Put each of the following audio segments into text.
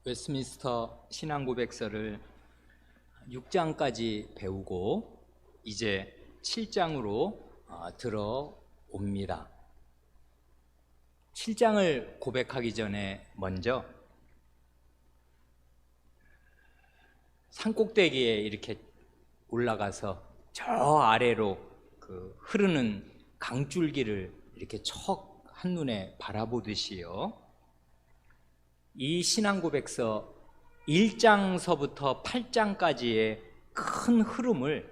웨스트민스터 신앙고백서를 6장까지 배우고 이제 7장으로 들어옵니다. 7장을 고백하기 전에 먼저 산꼭대기에 이렇게 올라가서 저 아래로 그 흐르는 강줄기를 이렇게 척 한눈에 바라보듯이요, 이 신앙고백서 1장서부터 8장까지의 큰 흐름을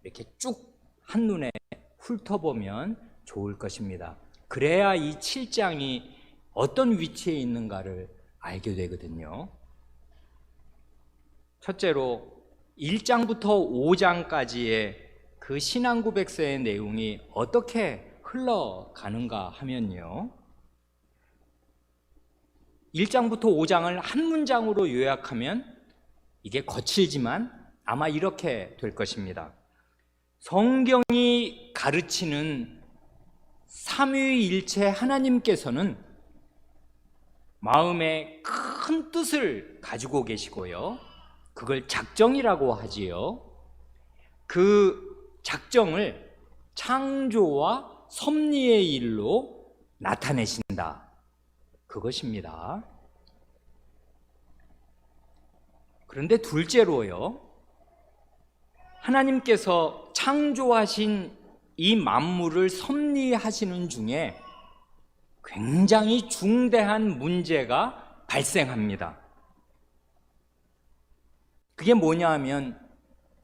이렇게 쭉 한눈에 훑어보면 좋을 것입니다. 그래야 이 7장이 어떤 위치에 있는가를 알게 되거든요. 첫째로 1장부터 5장까지의 그 신앙고백서의 내용이 어떻게 흘러가는가 하면요, 1장부터 5장을 한 문장으로 요약하면 이게 거칠지만 아마 이렇게 될 것입니다. 성경이 가르치는 삼위일체 하나님께서는 마음에 큰 뜻을 가지고 계시고요, 그걸 작정이라고 하지요. 그 작정을 창조와 섭리의 일로 나타내신다, 그것입니다. 그런데 둘째로요, 하나님께서 창조하신 이 만물을 섭리하시는 중에 굉장히 중대한 문제가 발생합니다. 그게 뭐냐 하면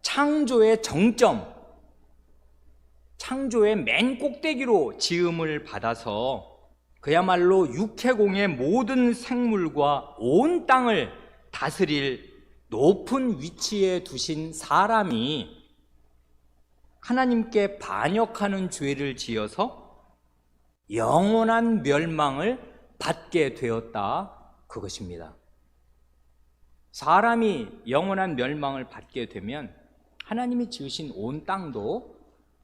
창조의 정점, 창조의 맨 꼭대기로 지음을 받아서 그야말로 육해공의 모든 생물과 온 땅을 다스릴 높은 위치에 두신 사람이 하나님께 반역하는 죄를 지어서 영원한 멸망을 받게 되었다, 그것입니다. 사람이 영원한 멸망을 받게 되면 하나님이 지으신 온 땅도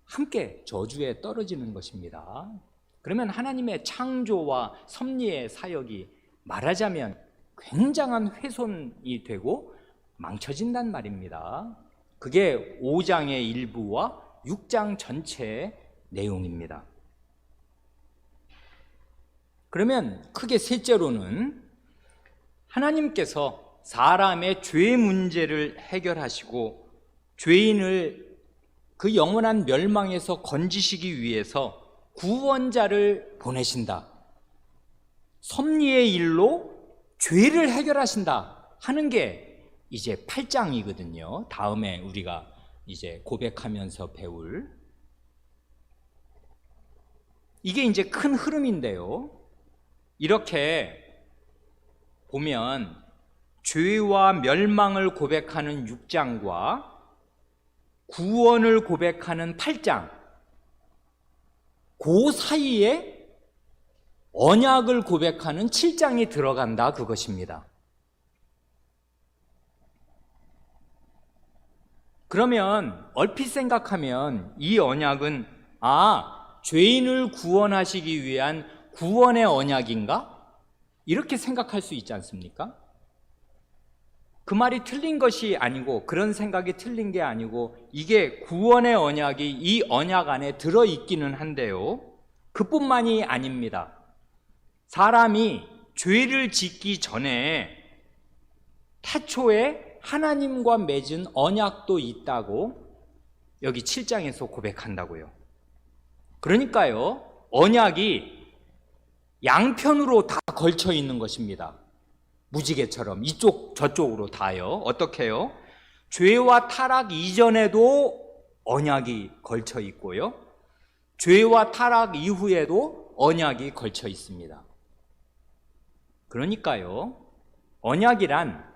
함께 저주에 떨어지는 것입니다. 그러면 하나님의 창조와 섭리의 사역이 말하자면 굉장한 훼손이 되고 망쳐진단 말입니다. 그게 5장의 일부와 6장 전체의 내용입니다. 그러면 크게 셋째로는 하나님께서 사람의 죄 문제를 해결하시고 죄인을 그 영원한 멸망에서 건지시기 위해서 구원자를 보내신다, 섭리의 일로 죄를 해결하신다 하는 게 이제 8장이거든요. 다음에 우리가 이제 고백하면서 배울, 이게 이제 큰 흐름인데요, 이렇게 보면 죄와 멸망을 고백하는 6장과 구원을 고백하는 8장, 그 사이에 언약을 고백하는 7장이 들어간다, 그것입니다. 그러면 얼핏 생각하면 이 언약은 죄인을 구원하시기 위한 구원의 언약인가? 이렇게 생각할 수 있지 않습니까? 그 말이 틀린 것이 아니고, 그런 생각이 틀린 게 아니고, 이게 구원의 언약이 이 언약 안에 들어있기는 한데요, 그뿐만이 아닙니다. 사람이 죄를 짓기 전에 태초에 하나님과 맺은 언약도 있다고 여기 7장에서 고백한다고요. 그러니까요, 언약이 양편으로 다 걸쳐 있는 것입니다. 무지개처럼 이쪽 저쪽으로 다요. 어떻게요? 죄와 타락 이전에도 언약이 걸쳐 있고요, 죄와 타락 이후에도 언약이 걸쳐 있습니다. 그러니까요, 언약이란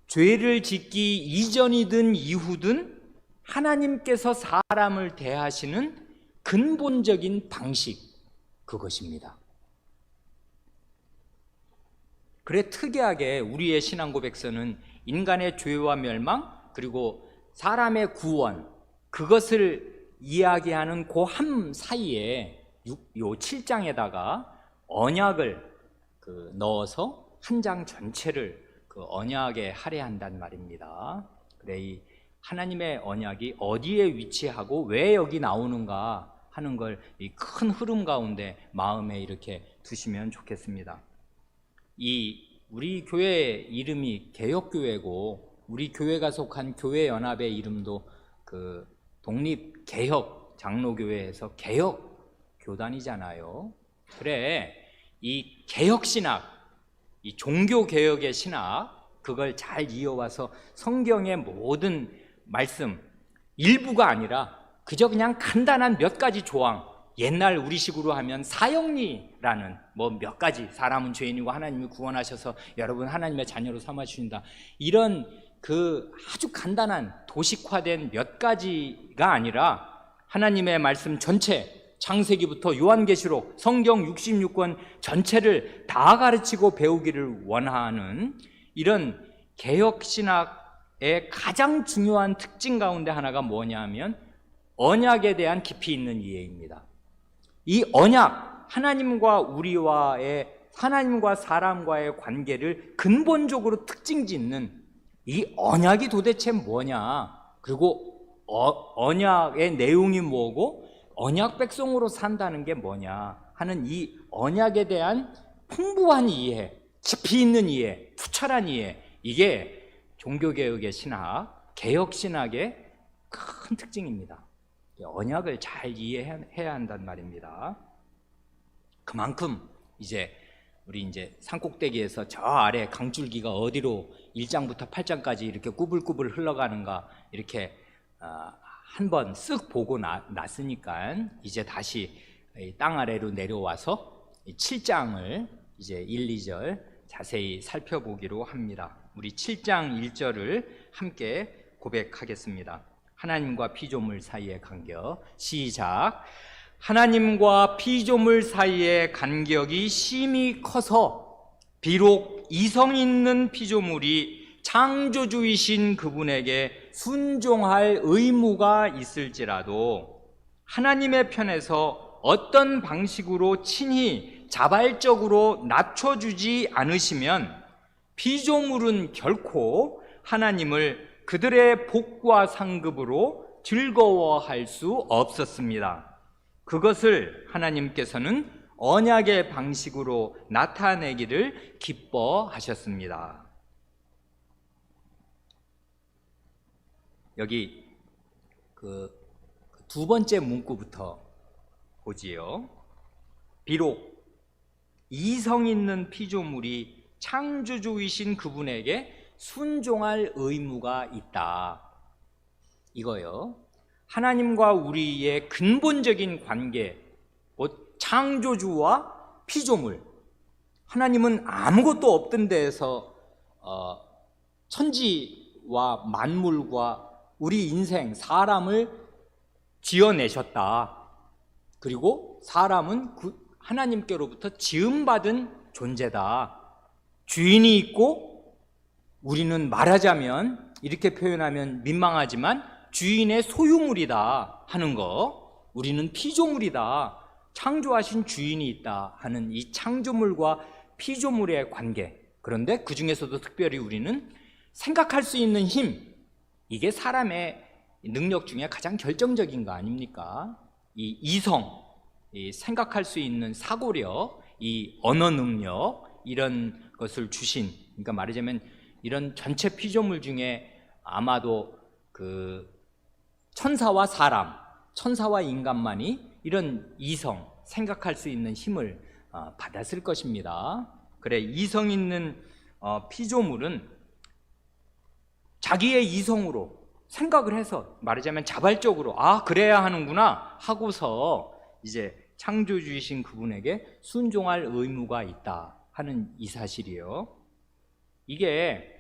죄를 짓기 이전이든 이후든 하나님께서 사람을 대하시는 근본적인 방식, 그것입니다. 그래, 특이하게 우리의 신앙고백서는 인간의 죄와 멸망 그리고 사람의 구원, 그것을 이야기하는 그 함 사이에 요 7장에다가 언약을 넣어서 한 장 전체를 그 언약에 할애한단 말입니다. 그래, 이 하나님의 언약이 어디에 위치하고 왜 여기 나오는가 하는 걸 이 큰 흐름 가운데 마음에 이렇게 두시면 좋겠습니다. 우리 교회 이름이 개혁교회고, 우리 교회가 속한 교회연합의 이름도 그 독립개혁 장로교회에서 개혁교단이잖아요. 그래, 이 개혁신학, 이 종교개혁의 신학, 그걸 잘 이어와서 성경의 모든 말씀, 일부가 아니라 그저 그냥 간단한 몇 가지 조항, 옛날 우리식으로 하면 사형리라는 뭐 몇 가지, 사람은 죄인이고 하나님이 구원하셔서 여러분 하나님의 자녀로 삼아주신다, 이런 그 아주 간단한 도식화된 몇 가지가 아니라 하나님의 말씀 전체, 창세기부터 요한계시록, 성경 66권 전체를 다 가르치고 배우기를 원하는 이런 개혁신학의 가장 중요한 특징 가운데 하나가 뭐냐 하면 언약에 대한 깊이 있는 이해입니다. 이 언약, 하나님과 사람과의 관계를 근본적으로 특징 짓는 이 언약이 도대체 뭐냐, 그리고 언약의 내용이 뭐고 언약 백성으로 산다는 게 뭐냐 하는 이 언약에 대한 풍부한 이해, 깊이 있는 이해, 투철한 이해, 이게 종교개혁의 신학, 개혁신학의 큰 특징입니다. 언약을 잘 이해해야 한단 말입니다. 그만큼 우리 이제 산꼭대기에서 저 아래 강줄기가 어디로 1장부터 8장까지 이렇게 꾸불꾸불 흘러가는가 이렇게 한번 쓱 보고 났으니까 이제 다시 땅 아래로 내려와서 7장을 이제 1, 2절 자세히 살펴보기로 합니다. 우리 7장 1절을 함께 고백하겠습니다. 하나님과 피조물 사이의 간격. 시작. 하나님과 피조물 사이의 간격이 심히 커서 비록 이성 있는 피조물이 창조주이신 그분에게 순종할 의무가 있을지라도 하나님의 편에서 어떤 방식으로 친히 자발적으로 낮춰주지 않으시면 피조물은 결코 하나님을 그들의 복과 상급으로 즐거워할 수 없었습니다. 그것을 하나님께서는 언약의 방식으로 나타내기를 기뻐하셨습니다. 여기 그 두 번째 문구부터 보지요. 비록 이성 있는 피조물이 창조주이신 그분에게 순종할 의무가 있다, 이거요. 하나님과 우리의 근본적인 관계, 창조주와 피조물, 하나님은 아무것도 없던 데에서 천지와 만물과 우리 인생, 사람을 지어내셨다. 그리고 사람은 하나님께로부터 지음받은 존재다. 주인이 있고 우리는 말하자면, 이렇게 표현하면 민망하지만 주인의 소유물이다 하는 거, 우리는 피조물이다, 창조하신 주인이 있다 하는 이 창조물과 피조물의 관계. 그런데 그 중에서도 특별히 우리는 생각할 수 있는 힘, 이게 사람의 능력 중에 가장 결정적인 거 아닙니까? 이 이성, 이 생각할 수 있는 사고력, 이 언어 능력, 이런 것을 주신, 그러니까 말하자면 이런 전체 피조물 중에 아마도 그 천사와 사람, 천사와 인간만이 이런 이성, 생각할 수 있는 힘을 받았을 것입니다. 그래, 이성 있는 피조물은 자기의 이성으로 생각을 해서, 말하자면 자발적으로 그래야 하는구나 하고서 이제 창조주이신 그분에게 순종할 의무가 있다 하는 이 사실이에요. 이게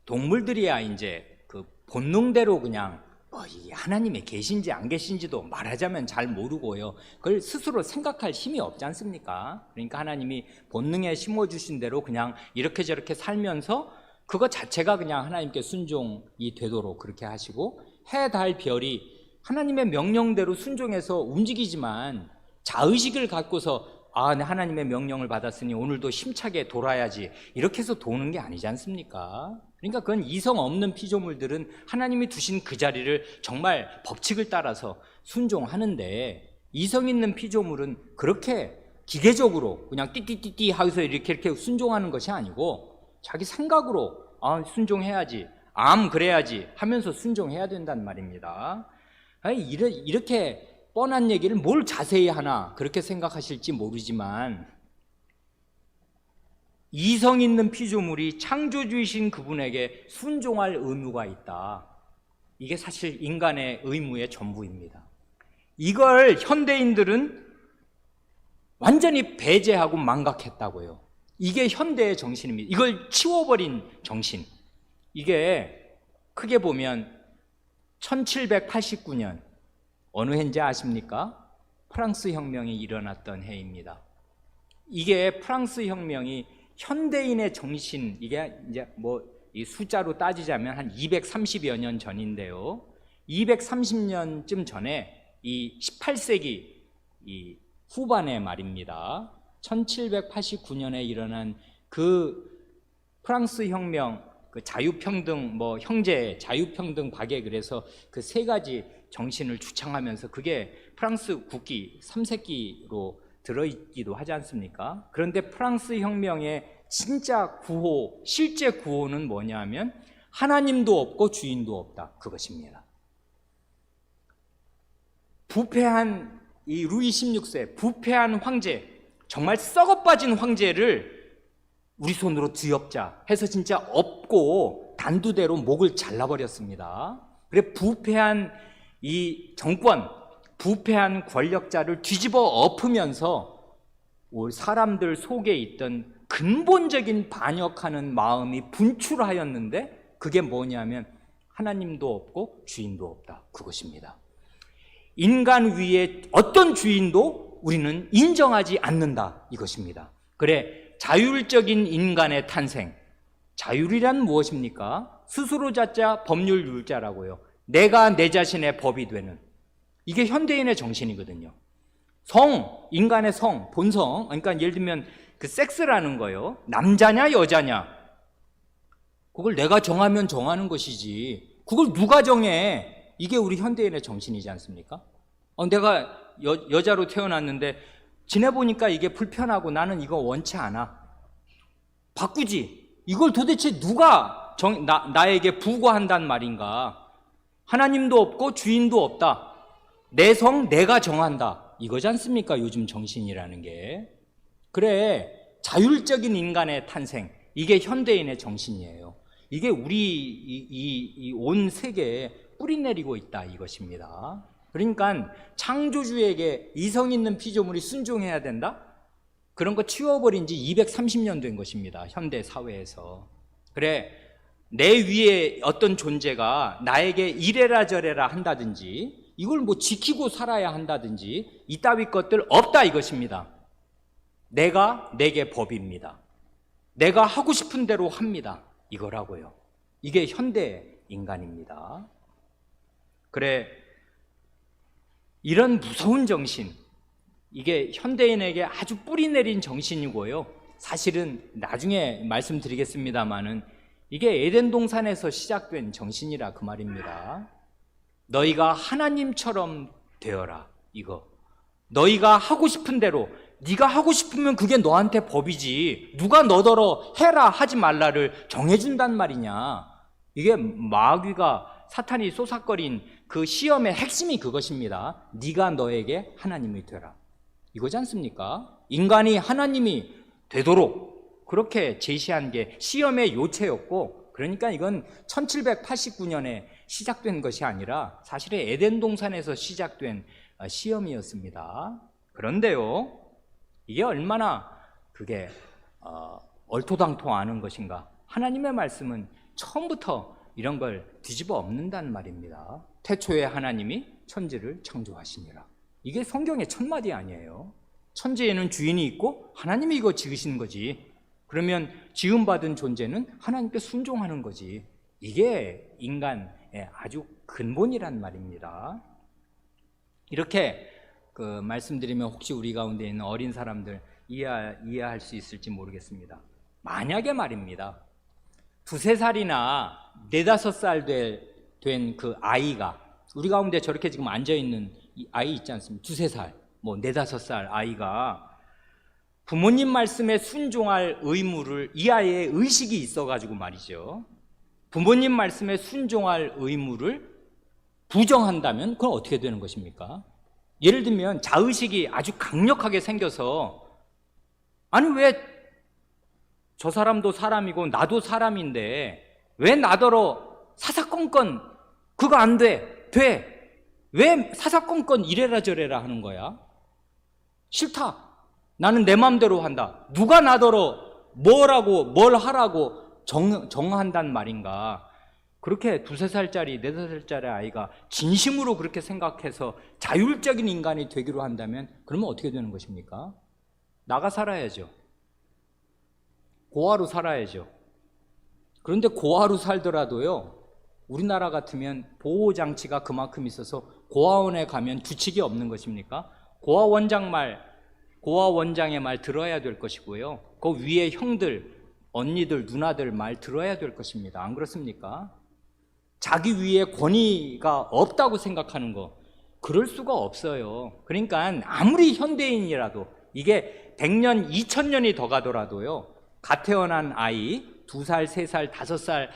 동물들이야 이제 그 본능대로 그냥 이게 하나님이 계신지 안 계신지도 말하자면 잘 모르고요, 그걸 스스로 생각할 힘이 없지 않습니까? 그러니까 하나님이 본능에 심어주신 대로 그냥 이렇게 저렇게 살면서 그거 자체가 그냥 하나님께 순종이 되도록 그렇게 하시고, 해, 달, 별이 하나님의 명령대로 순종해서 움직이지만 자의식을 갖고서 네, 하나님의 명령을 받았으니 오늘도 힘차게 돌아야지 이렇게 해서 도는 게 아니지 않습니까? 그러니까 그건 이성 없는 피조물들은 하나님이 두신 그 자리를 정말 법칙을 따라서 순종하는데, 이성 있는 피조물은 그렇게 기계적으로 그냥 띠띠띠띠 하면서 이렇게 순종하는 것이 아니고 자기 생각으로 순종해야지, 그래야지 하면서 순종해야 된단 말입니다. 이렇게 뻔한 얘기를 뭘 자세히 하나 그렇게 생각하실지 모르지만, 이성 있는 피조물이 창조주이신 그분에게 순종할 의무가 있다. 이게 사실 인간의 의무의 전부입니다. 이걸 현대인들은 완전히 배제하고 망각했다고요. 이게 현대의 정신입니다. 이걸 치워버린 정신. 이게 크게 보면 1789년 어느 해인지 아십니까? 프랑스 혁명이 일어났던 해입니다. 이게 프랑스 혁명이 현대인의 정신, 이게 이제 이 숫자로 따지자면 한 230여 년 전인데요. 230년쯤 전에 이 18세기 이 후반의 말입니다. 1789년에 일어난 그 프랑스 혁명, 그 자유평등, 형제, 자유평등, 박애, 그래서 그 세 가지 정신을 주창하면서 그게 프랑스 국기 3세기로 들어있기도 하지 않습니까? 그런데 프랑스 혁명의 진짜 구호, 실제 구호는 뭐냐 하면 하나님도 없고 주인도 없다, 그것입니다. 부패한 이 루이 16세, 부패한 황제, 정말 썩어빠진 황제를 우리 손으로 뒤엎자 해서 진짜 엎고 단두대로 목을 잘라버렸습니다. 그래, 부패한 이 정권, 부패한 권력자를 뒤집어 엎으면서 사람들 속에 있던 근본적인 반역하는 마음이 분출하였는데, 그게 뭐냐면 하나님도 없고 주인도 없다, 그것입니다. 인간 위에 어떤 주인도 우리는 인정하지 않는다, 이것입니다. 그래, 자율적인 인간의 탄생. 자율이란 무엇입니까? 스스로 자자 법률 율자라고요. 내가 내 자신의 법이 되는, 이게 현대인의 정신이거든요. 인간의 본성, 그러니까 예를 들면 그 섹스라는 거요, 남자냐 여자냐, 그걸 내가 정하면 정하는 것이지 그걸 누가 정해. 이게 우리 현대인의 정신이지 않습니까? 내가 여자로 태어났는데 지내보니까 이게 불편하고 나는 이거 원치 않아, 바꾸지. 이걸 도대체 누가 나에게 부과한단 말인가? 하나님도 없고 주인도 없다, 내 성 내가 정한다, 이거지 않습니까? 요즘 정신이라는 게. 그래, 자율적인 인간의 탄생, 이게 현대인의 정신이에요. 이게 우리 온 세계에 뿌리내리고 있다, 이것입니다. 그러니까 창조주에게 이성 있는 피조물이 순종해야 된다? 그런 거 치워버린 지 230년 된 것입니다, 현대 사회에서. 그래, 내 위에 어떤 존재가 나에게 이래라 저래라 한다든지, 이걸 지키고 살아야 한다든지, 이따위 것들 없다, 이것입니다. 내가 내게 법입니다. 내가 하고 싶은 대로 합니다, 이거라고요. 이게 현대 인간입니다. 그래, 이런 무서운 정신, 이게 현대인에게 아주 뿌리내린 정신이고요. 사실은 나중에 말씀드리겠습니다마는 이게 에덴 동산에서 시작된 정신이라 그 말입니다. 너희가 하나님처럼 되어라, 이거. 너희가 하고 싶은 대로, 네가 하고 싶으면 그게 너한테 법이지, 누가 너더러 해라 하지 말라를 정해준단 말이냐. 이게 마귀가, 사탄이 쏘삭거린 그 시험의 핵심이 그것입니다. 네가 너에게 하나님이 되라, 이거지 않습니까? 인간이 하나님이 되도록 그렇게 제시한 게 시험의 요체였고, 그러니까 이건 1789년에 시작된 것이 아니라 사실은 에덴 동산에서 시작된 시험이었습니다. 그런데요, 이게 얼마나 그게 얼토당토하는 것인가. 하나님의 말씀은 처음부터 이런 걸 뒤집어 엎는단 말입니다. 태초에 하나님이 천지를 창조하시니라. 이게 성경의 첫 마디 아니에요. 천지에는 주인이 있고 하나님이 이거 지으신 거지. 그러면 지음받은 존재는 하나님께 순종하는 거지. 이게 인간의 아주 근본이란 말입니다. 이렇게 말씀드리면 혹시 우리 가운데 있는 어린 사람들 이해할 수 있을지 모르겠습니다. 만약에 말입니다. 2-3살이나 4-5살 된 그 아이가 우리 가운데 저렇게 지금 앉아있는 이 아이 있지 않습니까? 2-3살, 4-5살 아이가 부모님 말씀에 순종할 의무를 이 아이의 의식이 있어가지고 말이죠. 부모님 말씀에 순종할 의무를 부정한다면 그건 어떻게 되는 것입니까? 예를 들면 자의식이 아주 강력하게 생겨서 아니 왜 저 사람도 사람이고 나도 사람인데 왜 나더러 사사건건 그거 안 돼? 돼? 왜 사사건건 이래라 저래라 하는 거야? 싫다. 나는 내 마음대로 한다. 누가 나더러 뭘 하라고 정한단 말인가? 그렇게 2-3살짜리, 4-5살짜리 아이가 진심으로 그렇게 생각해서 자율적인 인간이 되기로 한다면 그러면 어떻게 되는 것입니까? 나가 살아야죠. 고아로 살아야죠. 그런데 고아로 살더라도요, 우리나라 같으면 보호장치가 그만큼 있어서 고아원에 가면 규칙이 없는 것입니까? 고아 원장의 말 들어야 될 것이고요. 그 위에 형들, 언니들, 누나들 말 들어야 될 것입니다. 안 그렇습니까? 자기 위에 권위가 없다고 생각하는 거, 그럴 수가 없어요. 그러니까 아무리 현대인이라도 이게 100년, 2000년이 더 가더라도요, 갓 태어난 아이, 2살, 3살, 5살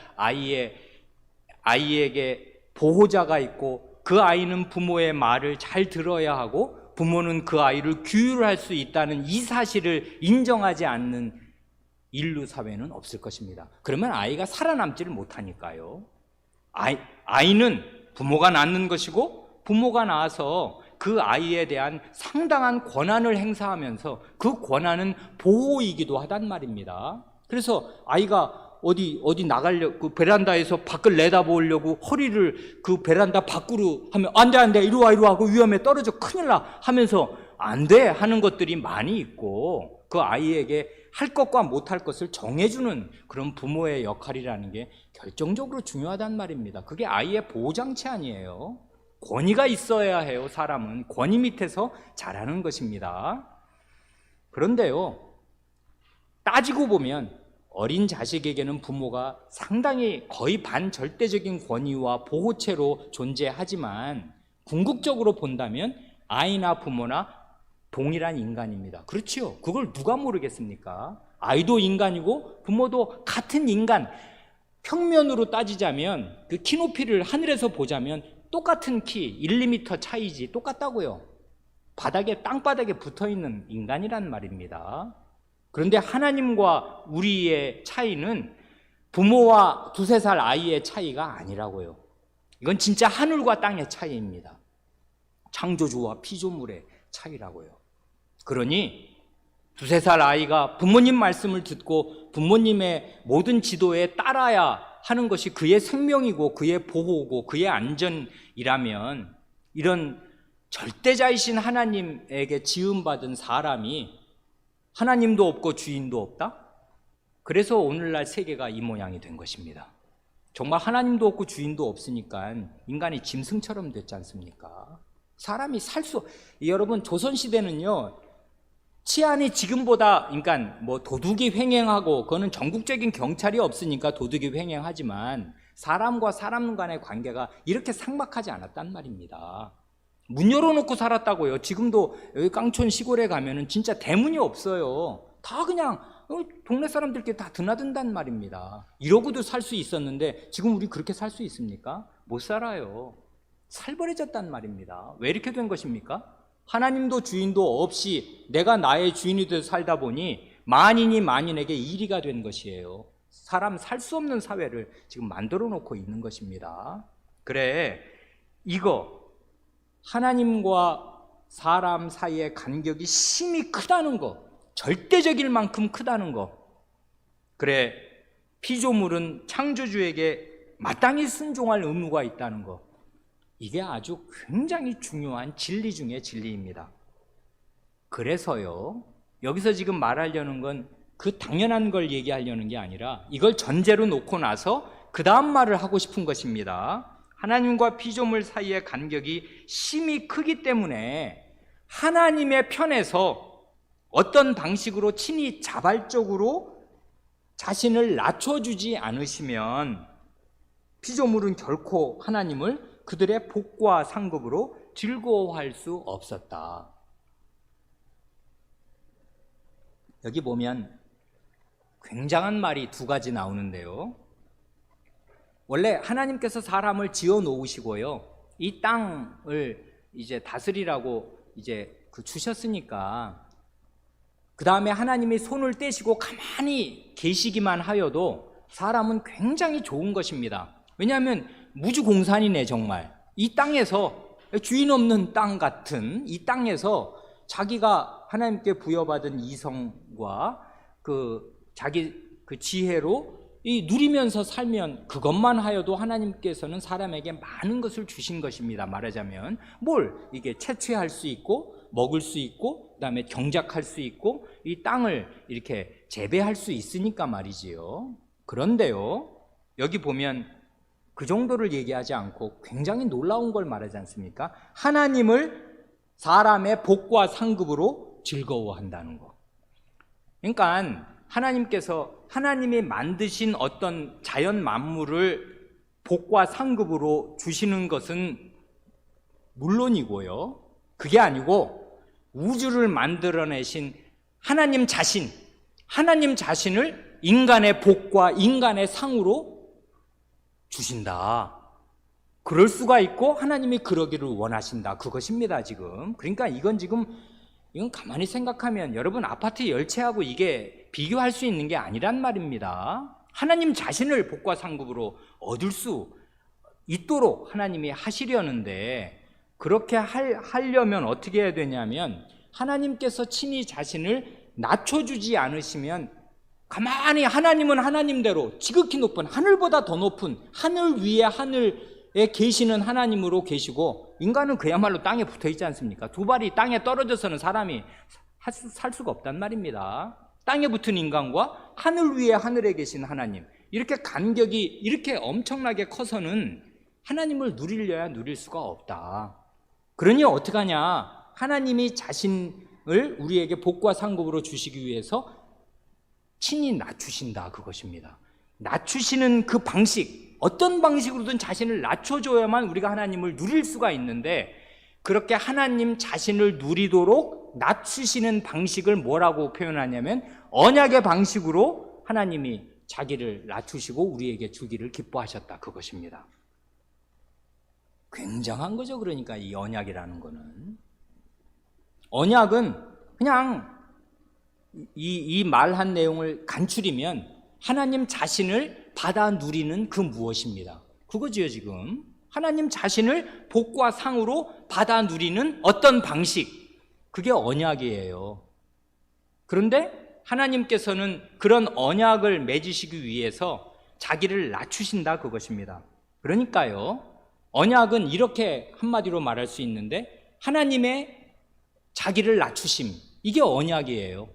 아이에게 보호자가 있고 그 아이는 부모의 말을 잘 들어야 하고 부모는 그 아이를 규율할 수 있다는 이 사실을 인정하지 않는 인류 사회는 없을 것입니다. 그러면 아이가 살아남지를 못하니까요. 아이는 부모가 낳는 것이고 부모가 낳아서 그 아이에 대한 상당한 권한을 행사하면서 그 권한은 보호이기도 하단 말입니다. 그래서 아이가 어디 나가려고 그 베란다에서 밖을 내다보려고 허리를 그 베란다 밖으로 하면 안 돼 이리 와 하고 위험해 떨어져 큰일 나 하면서 안 돼 하는 것들이 많이 있고 그 아이에게 할 것과 못할 것을 정해주는 그런 부모의 역할이라는 게 결정적으로 중요하단 말입니다. 그게 아이의 보호장치 아니에요. 권위가 있어야 해요. 사람은 권위 밑에서 자라는 것입니다. 그런데요, 따지고 보면 어린 자식에게는 부모가 상당히 거의 반절대적인 권위와 보호체로 존재하지만 궁극적으로 본다면 아이나 부모나 동일한 인간입니다. 그렇지요. 그걸 누가 모르겠습니까? 아이도 인간이고 부모도 같은 인간. 평면으로 따지자면 그 키 높이를 하늘에서 보자면 똑같은 키 1-2m 차이지 똑같다고요. 땅바닥에 붙어있는 인간이란 말입니다. 그런데 하나님과 우리의 차이는 부모와 2-3살 아이의 차이가 아니라고요. 이건 진짜 하늘과 땅의 차이입니다. 창조주와 피조물의 차이라고요. 그러니 2-3살 아이가 부모님 말씀을 듣고 부모님의 모든 지도에 따라야 하는 것이 그의 생명이고 그의 보호고 그의 안전이라면 이런 절대자이신 하나님에게 지음받은 사람이 하나님도 없고 주인도 없다? 그래서 오늘날 세계가 이 모양이 된 것입니다. 정말 하나님도 없고 주인도 없으니까 인간이 짐승처럼 됐지 않습니까? 사람이 여러분 조선시대는요, 치안이 지금보다, 그러니까 도둑이 횡행하고, 그거는 전국적인 경찰이 없으니까 도둑이 횡행하지만, 사람과 사람 간의 관계가 이렇게 삭막하지 않았단 말입니다. 문 열어놓고 살았다고요. 지금도 여기 깡촌 시골에 가면은 진짜 대문이 없어요. 다 그냥 동네 사람들끼리 다 드나든단 말입니다. 이러고도 살 수 있었는데, 지금 우리 그렇게 살 수 있습니까? 못 살아요. 살벌해졌단 말입니다. 왜 이렇게 된 것입니까? 하나님도 주인도 없이 내가 나의 주인이 돼서 살다 보니 만인이 만인에게 이리가 된 것이에요. 사람 살 수 없는 사회를 지금 만들어 놓고 있는 것입니다. 그래, 이거 하나님과 사람 사이의 간격이 심히 크다는 거, 절대적일 만큼 크다는 거. 그래, 피조물은 창조주에게 마땅히 순종할 의무가 있다는 거. 이게 아주 굉장히 중요한 진리 중의 진리입니다. 그래서요, 여기서 지금 말하려는 건 그 당연한 걸 얘기하려는 게 아니라 이걸 전제로 놓고 나서 그 다음 말을 하고 싶은 것입니다. 하나님과 피조물 사이의 간격이 심히 크기 때문에 하나님의 편에서 어떤 방식으로 친히 자발적으로 자신을 낮춰주지 않으시면 피조물은 결코 하나님을 그들의 복과 상급으로 즐거워할 수 없었다. 여기 보면 굉장한 말이 두 가지 나오는데요. 원래 하나님께서 사람을 지어 놓으시고요, 이 땅을 이제 다스리라고 주셨으니까 그 다음에 하나님이 손을 떼시고 가만히 계시기만 하여도 사람은 굉장히 좋은 것입니다. 왜냐하면 무주공산이네. 정말 이 땅에서, 주인 없는 땅 같은 이 땅에서 자기가 하나님께 부여받은 이성과 자기 지혜로 누리면서 살면 그것만 하여도 하나님께서는 사람에게 많은 것을 주신 것입니다. 말하자면 이게 채취할 수 있고 먹을 수 있고 그다음에 경작할 수 있고 이 땅을 이렇게 재배할 수 있으니까 말이지요. 그런데요, 여기 보면 그 정도를 얘기하지 않고 굉장히 놀라운 걸 말하지 않습니까? 하나님을 사람의 복과 상급으로 즐거워한다는 거. 그러니까 하나님이 만드신 어떤 자연 만물을 복과 상급으로 주시는 것은 물론이고요, 그게 아니고 우주를 만들어내신 하나님 자신을 인간의 복과 인간의 상으로 주신다. 그럴 수가 있고 하나님이 그러기를 원하신다. 그것입니다 지금. 그러니까 이건 가만히 생각하면 여러분 아파트 열채하고 이게 비교할 수 있는 게 아니란 말입니다. 하나님 자신을 복과 상급으로 얻을 수 있도록 하나님이 하시려는데, 그렇게 하려면 어떻게 해야 되냐면 하나님께서 친히 자신을 낮춰주지 않으시면 가만히 하나님은 하나님대로 지극히 높은, 하늘보다 더 높은 하늘 위에 하늘에 계시는 하나님으로 계시고, 인간은 그야말로 땅에 붙어 있지 않습니까? 두 발이 땅에 떨어져서는 사람이 살 수가 없단 말입니다. 땅에 붙은 인간과 하늘 위에 하늘에 계신 하나님, 이렇게 간격이 이렇게 엄청나게 커서는 하나님을 누리려야 누릴 수가 없다. 그러니 어떡하냐? 하나님이 자신을 우리에게 복과 상급으로 주시기 위해서 친히 낮추신다. 그것입니다. 낮추시는 그 방식, 어떤 방식으로든 자신을 낮춰줘야만 우리가 하나님을 누릴 수가 있는데, 그렇게 하나님 자신을 누리도록 낮추시는 방식을 뭐라고 표현하냐면 언약의 방식으로 하나님이 자기를 낮추시고 우리에게 주기를 기뻐하셨다. 그것입니다. 굉장한 거죠. 그러니까 이 언약이라는 거는, 언약은 그냥 이 말한 내용을 간추리면 하나님 자신을 받아 누리는 그 무엇입니다. 그거지요. 지금 하나님 자신을 복과 상으로 받아 누리는 어떤 방식, 그게 언약이에요. 그런데 하나님께서는 그런 언약을 맺으시기 위해서 자기를 낮추신다. 그것입니다. 그러니까요, 언약은 이렇게 한마디로 말할 수 있는데, 하나님의 자기를 낮추심, 이게 언약이에요.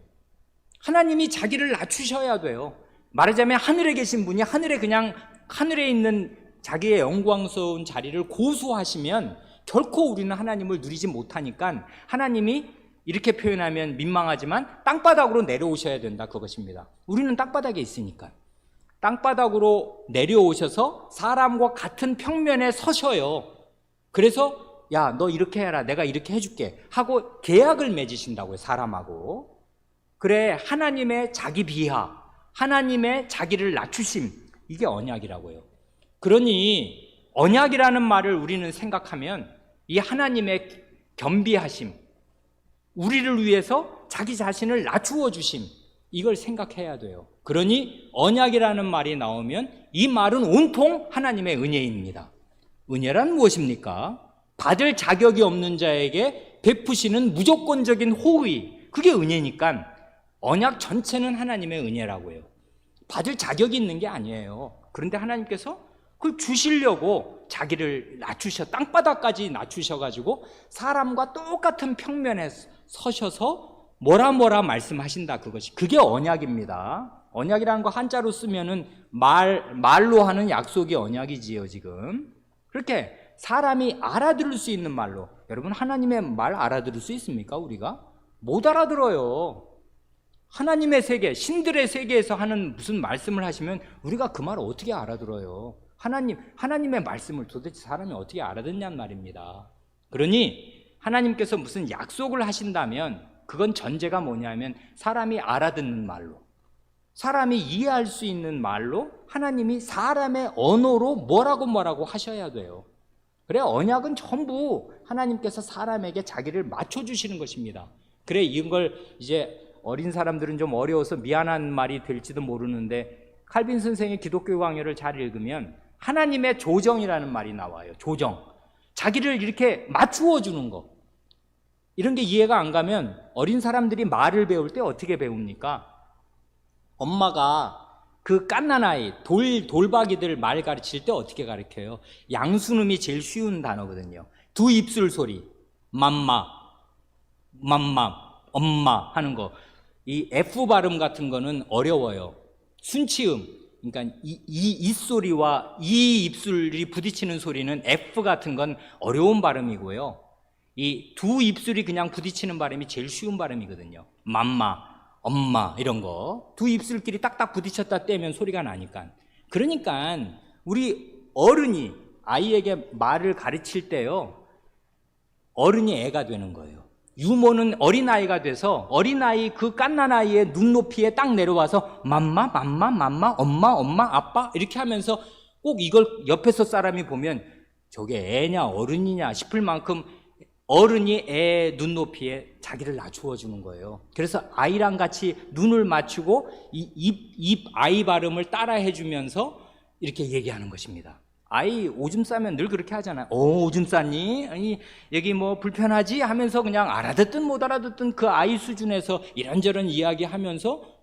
하나님이 자기를 낮추셔야 돼요. 말하자면 하늘에 계신 분이 하늘에 있는 자기의 영광스러운 자리를 고수하시면 결코 우리는 하나님을 누리지 못하니까, 하나님이 이렇게 표현하면 민망하지만 땅바닥으로 내려오셔야 된다. 그것입니다. 우리는 땅바닥에 있으니까 땅바닥으로 내려오셔서 사람과 같은 평면에 서셔요. 그래서 야, 너 이렇게 해라, 내가 이렇게 해줄게 하고 계약을 맺으신다고요. 사람하고. 그래, 하나님의 자기 비하, 하나님의 자기를 낮추심, 이게 언약이라고요. 그러니 언약이라는 말을 우리는 생각하면 이 하나님의 겸비하심, 우리를 위해서 자기 자신을 낮추어 주심, 이걸 생각해야 돼요. 그러니 언약이라는 말이 나오면 이 말은 온통 하나님의 은혜입니다. 은혜란 무엇입니까? 받을 자격이 없는 자에게 베푸시는 무조건적인 호의, 그게 은혜니까 언약 전체는 하나님의 은혜라고요. 받을 자격이 있는 게 아니에요. 그런데 하나님께서 그걸 주시려고 자기를 땅바닥까지 낮추셔가지고 사람과 똑같은 평면에 서셔서 뭐라 말씀하신다. 그게 언약입니다. 언약이라는 거 한자로 쓰면은 말로 하는 약속이 언약이지요. 지금 그렇게 사람이 알아들을 수 있는 말로, 여러분, 하나님의 말 알아들을 수 있습니까? 우리가 못 알아들어요. 하나님의 세계, 신들의 세계에서 하는 무슨 말씀을 하시면 우리가 그 말을 어떻게 알아들어요? 하나님의 말씀을 도대체 사람이 어떻게 알아듣냐는 말입니다. 그러니 하나님께서 무슨 약속을 하신다면 그건 전제가 뭐냐면 사람이 알아듣는 말로, 사람이 이해할 수 있는 말로 하나님이 사람의 언어로 뭐라고 하셔야 돼요. 그래, 언약은 전부 하나님께서 사람에게 자기를 맞춰주시는 것입니다. 그래, 이걸 이제 어린 사람들은 좀 어려워서 미안한 말이 될지도 모르는데, 칼빈 선생의 기독교 강요를 잘 읽으면 하나님의 조정이라는 말이 나와요. 조정. 자기를 이렇게 맞추어 주는 거. 이런 게 이해가 안 가면 어린 사람들이 말을 배울 때 어떻게 배웁니까? 엄마가 그 갓난아이, 돌박이들 말 가르칠 때 어떻게 가르쳐요? 양순음이 제일 쉬운 단어거든요. 두 입술 소리. 맘마, 엄마 하는 거. 이 F 발음 같은 거는 어려워요. 순치음, 그러니까 이 소리와 이 입술이 부딪히는 소리는 F 같은 건 어려운 발음이고요. 이 두 입술이 그냥 부딪히는 발음이 제일 쉬운 발음이거든요. 맘마, 엄마 이런 거. 두 입술끼리 딱딱 부딪혔다 떼면 소리가 나니까. 그러니까 우리 어른이 아이에게 말을 가르칠 때요, 어른이 애가 되는 거예요. 유모는 어린아이가 돼서 어린아이 그 갓난아이의 눈높이에 딱 내려와서 맘마, 엄마, 아빠 이렇게 하면서 꼭 이걸 옆에서 사람이 보면 저게 애냐 어른이냐 싶을 만큼 어른이 애 눈높이에 자기를 낮추어 주는 거예요. 그래서 아이랑 같이 눈을 맞추고 입 아이 발음을 따라 해주면서 이렇게 얘기하는 것입니다. 아이 오줌 싸면 늘 그렇게 하잖아요. 오줌 쌌니? 아니, 여기 뭐 불편하지? 하면서 그냥 알아듣든 못 알아듣든 그 아이 수준에서 이런저런 이야기하면서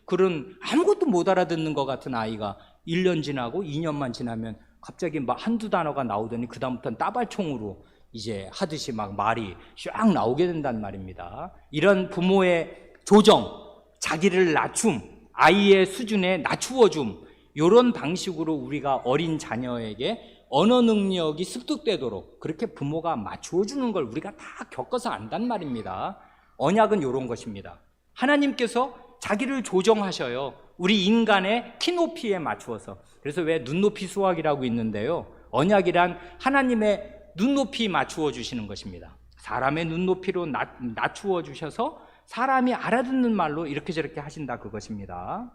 그런 아무것도 못 알아듣는 것 같은 아이가 1년 지나고 2년만 지나면 갑자기 막 한두 단어가 나오더니 그 다음부터는 따발총으로 이제 하듯이 막 말이 쫙 나오게 된단 말입니다. 이런 부모의 조정, 자기를 낮춤, 아이의 수준에 낮추어줌, 이런 방식으로 우리가 어린 자녀에게 언어 능력이 습득되도록 그렇게 부모가 맞추어주는 걸 우리가 다 겪어서 안단 말입니다. 언약은 이런 것입니다. 하나님께서 자기를 조정하셔요. 우리 인간의 키높이에 맞추어서. 그래서 왜 눈높이 수학이라고 있는데요, 언약이란 하나님의 눈높이 맞추어 주시는 것입니다. 사람의 눈높이로 낮추어 주셔서 사람이 알아듣는 말로 이렇게 저렇게 하신다, 그것입니다.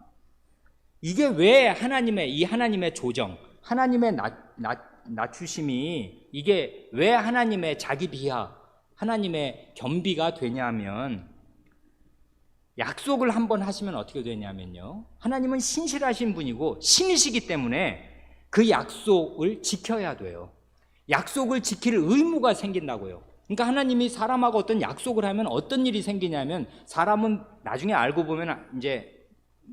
이게 왜 하나님의 조정, 하나님의 낮추심이 이게 왜 하나님의 자기 비하, 하나님의 겸비가 되냐면, 약속을 한번 하시면 어떻게 되냐면요, 하나님은 신실하신 분이고 신이시기 때문에 그 약속을 지켜야 돼요. 약속을 지킬 의무가 생긴다고요. 그러니까 하나님이 사람하고 어떤 약속을 하면 어떤 일이 생기냐면, 사람은 나중에 알고 보면 이제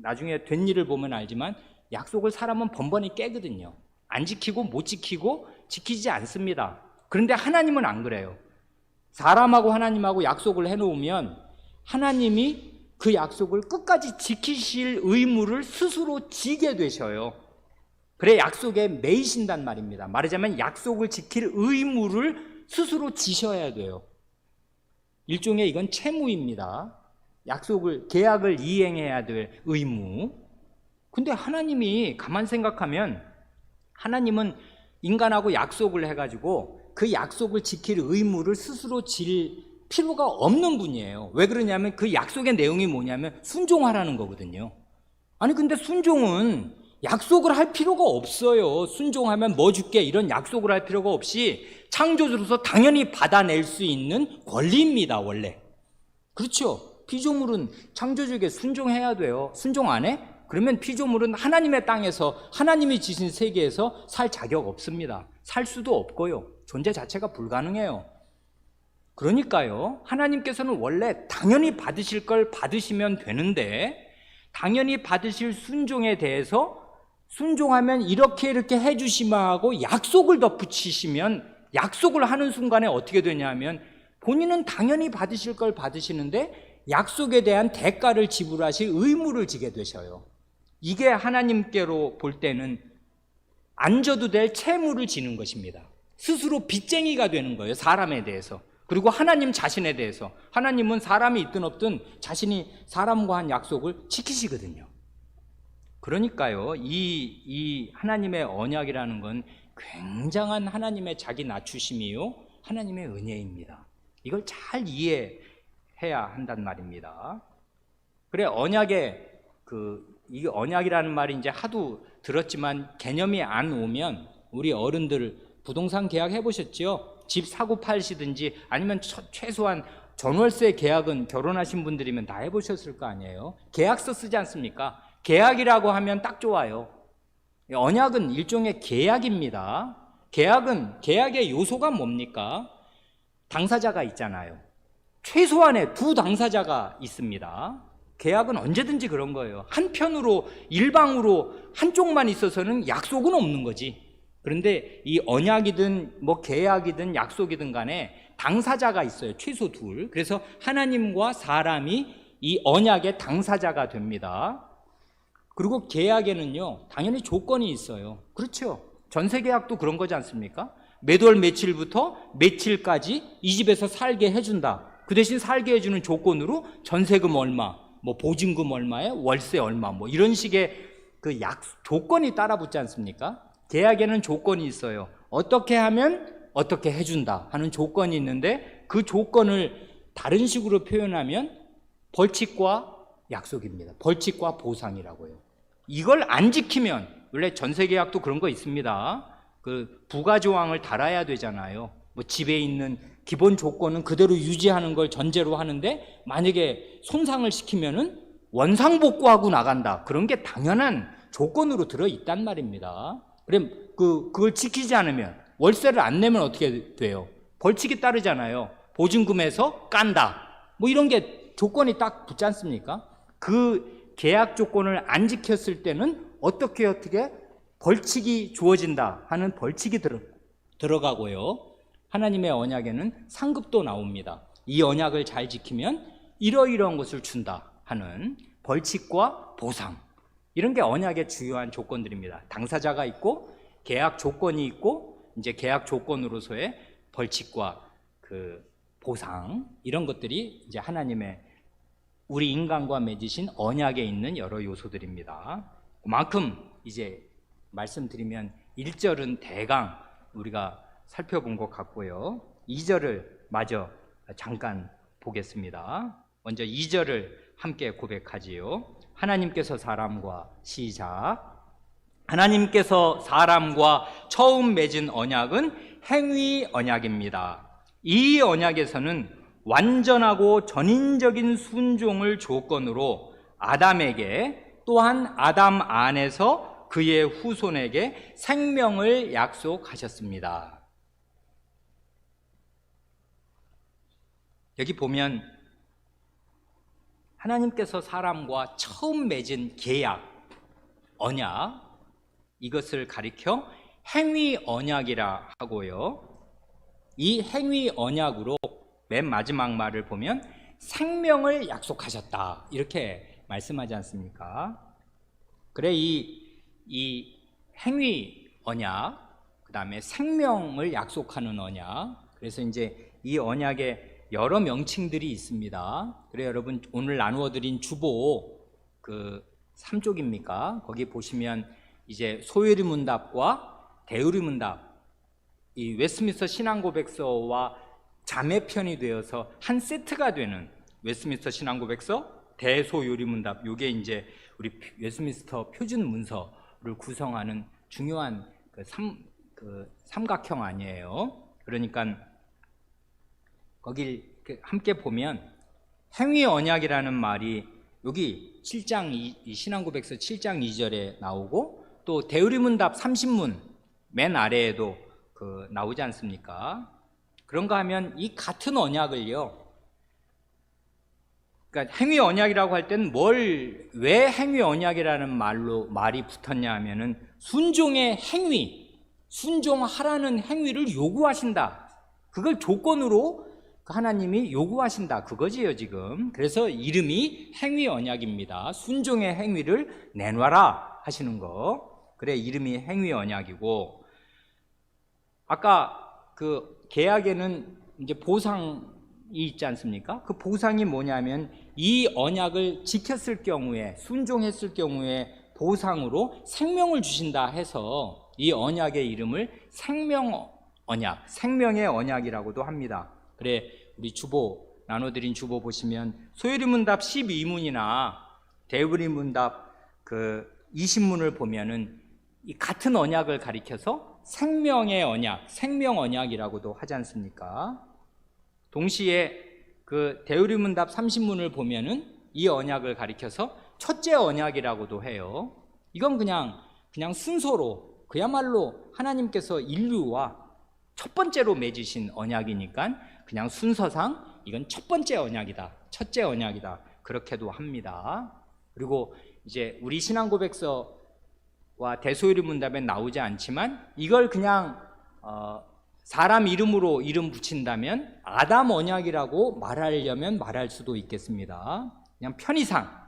나중에 된 일을 보면 알지만 약속을 사람은 번번이 깨거든요. 안 지키고 못 지키고 지키지 않습니다. 그런데 하나님은 안 그래요. 사람하고 하나님하고 약속을 해놓으면 하나님이 그 약속을 끝까지 지키실 의무를 스스로 지게 되셔요. 그래 약속에 매이신단 말입니다. 말하자면 약속을 지킬 의무를 스스로 지셔야 돼요. 일종의 이건 채무입니다. 계약을 이행해야 될 의무. 근데 하나님이 가만 생각하면 하나님은 인간하고 약속을 해가지고 그 약속을 지킬 의무를 스스로 질 필요가 없는 분이에요. 왜 그러냐면 그 약속의 내용이 뭐냐면 순종하라는 거거든요. 아니 근데 순종은 약속을 할 필요가 없어요. 순종하면 뭐 줄게 이런 약속을 할 필요가 없이 창조주로서 당연히 받아낼 수 있는 권리입니다. 원래. 그렇죠. 피조물은 창조주에게 순종해야 돼요. 순종 안 해? 그러면 피조물은 하나님의 땅에서 하나님이 지신 세계에서 살 자격 없습니다. 살 수도 없고요. 존재 자체가 불가능해요. 그러니까요, 하나님께서는 원래 당연히 받으실 걸 받으시면 되는데, 당연히 받으실 순종에 대해서 순종하면 이렇게 해주시마 하고 약속을 덧붙이시면, 약속을 하는 순간에 어떻게 되냐면 본인은 당연히 받으실 걸 받으시는데 약속에 대한 대가를 지불하실 의무를 지게 되셔요. 이게 하나님께로 볼 때는 안 져도 될 채무를 지는 것입니다. 스스로 빚쟁이가 되는 거예요. 사람에 대해서. 그리고 하나님 자신에 대해서. 하나님은 사람이 있든 없든 자신이 사람과 한 약속을 지키시거든요. 그러니까요, 이 하나님의 언약이라는 건 굉장한 하나님의 자기 낮추심이요, 하나님의 은혜입니다. 이걸 잘 이해해야 한단 말입니다. 그래, 이게 언약이라는 말이 이제 하도 들었지만 개념이 안 오면, 우리 어른들 부동산 계약 해보셨죠? 집 사고 팔시든지 아니면 최소한 전월세 계약은 결혼하신 분들이면 다 해보셨을 거 아니에요? 계약서 쓰지 않습니까? 계약이라고 하면 딱 좋아요. 언약은 일종의 계약입니다. 계약의 요소가 뭡니까? 당사자가 있잖아요. 최소한의 두 당사자가 있습니다. 계약은 언제든지 그런 거예요. 한편으로, 일방으로 한쪽만 있어서는 약속은 없는 거지. 그런데 이 언약이든 뭐 계약이든 약속이든 간에 당사자가 있어요. 최소 둘. 그래서 하나님과 사람이 이 언약의 당사자가 됩니다. 그리고 계약에는요, 당연히 조건이 있어요. 그렇죠? 전세 계약도 그런 거지 않습니까? 매월 며칠부터 며칠까지 이 집에서 살게 해준다. 그 대신 살게 해주는 조건으로 전세금 얼마, 뭐 보증금 얼마에 월세 얼마, 뭐 이런 식의 그 조건이 따라 붙지 않습니까? 계약에는 조건이 있어요. 어떻게 하면 어떻게 해준다 하는 조건이 있는데, 그 조건을 다른 식으로 표현하면 벌칙과 약속입니다. 벌칙과 보상이라고요. 이걸 안 지키면, 원래 전세계약도 그런 거 있습니다. 그 부가조항을 달아야 되잖아요. 뭐 집에 있는 기본 조건은 그대로 유지하는 걸 전제로 하는데, 만약에 손상을 시키면은 원상복구하고 나간다. 그런 게 당연한 조건으로 들어 있단 말입니다. 그럼 그걸 지키지 않으면, 월세를 안 내면 어떻게 돼요? 벌칙이 따르잖아요. 보증금에서 깐다. 뭐 이런 게 조건이 딱 붙지 않습니까? 그 계약 조건을 안 지켰을 때는 어떻게 벌칙이 주어진다 하는 벌칙이 들어가고요. 하나님의 언약에는 상급도 나옵니다. 이 언약을 잘 지키면 이러이러한 것을 준다 하는 벌칙과 보상, 이런 게 언약의 주요한 조건들입니다. 당사자가 있고 계약 조건이 있고, 이제 계약 조건으로서의 벌칙과 그 보상, 이런 것들이 이제 하나님의 우리 인간과 맺으신 언약에 있는 여러 요소들입니다. 그만큼 이제 말씀드리면 1절은 대강 우리가 살펴본 것 같고요. 2절을 마저 잠깐 보겠습니다. 먼저 2절을 함께 고백하지요. 하나님께서 사람과, 시작. 하나님께서 사람과 처음 맺은 언약은 행위 언약입니다. 이 언약에서는 완전하고 전인적인 순종을 조건으로 아담에게, 또한 아담 안에서 그의 후손에게 생명을 약속하셨습니다. 여기 보면 하나님께서 사람과 처음 맺은 계약, 언약, 이것을 가리켜 행위 언약이라 하고요. 이 행위 언약으로 맨 마지막 말을 보면 생명을 약속하셨다, 이렇게 말씀하지 않습니까? 그래, 이 행위 언약, 그 다음에 생명을 약속하는 언약, 그래서 이제 이 언약에 여러 명칭들이 있습니다. 그래, 여러분 오늘 나누어 드린 주보 그 3쪽입니까? 거기 보시면 이제 소요리 문답과 대우리 문답, 이 웨스트민스터 신앙고백서와 자매편이 되어서 한 세트가 되는 웨스트민스터 신앙고백서, 대소요리 문답, 요게 이제 우리 웨스트민스터 표준 문서를 구성하는 중요한 삼각형 아니에요. 그러니까 거길 함께 보면 행위 언약이라는 말이 여기 7장 이 신앙고백서 7장 2절에 나오고, 또 대우리문답 30문 맨 아래에도 나오지 않습니까? 그런가 하면 이 같은 언약을요, 그러니까 행위 언약이라고 할 때는 왜 행위 언약이라는 말이 붙었냐 하면은 순종의 행위, 순종하라는 행위를 요구하신다. 그걸 조건으로 하나님이 요구하신다, 그거지요 지금. 그래서 이름이 행위 언약입니다. 순종의 행위를 내놔라 하시는 거. 그래, 이름이 행위 언약이고, 아까 그 계약에는 이제 보상이 있지 않습니까? 그 보상이 뭐냐면 이 언약을 지켰을 경우에, 순종했을 경우에 보상으로 생명을 주신다 해서 이 언약의 이름을 생명 언약, 생명의 언약이라고도 합니다. 그래, 우리 주보 나눠드린 주보 보시면 소요리 문답 12문이나 대우리 문답 그 20문을 보면은 이 같은 언약을 가리켜서 생명의 언약, 생명 언약이라고도 하지 않습니까? 동시에 그 대우리 문답 30문을 보면은 이 언약을 가리켜서 첫째 언약이라고도 해요. 이건 그냥 순서로, 그야말로 하나님께서 인류와 첫 번째로 맺으신 언약이니까 그냥 순서상 이건 첫 번째 언약이다, 첫째 언약이다, 그렇게도 합니다. 그리고 이제 우리 신앙고백서와 대소요리 문답에 나오지 않지만 이걸 그냥 사람 이름으로 이름 붙인다면 아담 언약이라고 말하려면 말할 수도 있겠습니다. 그냥 편의상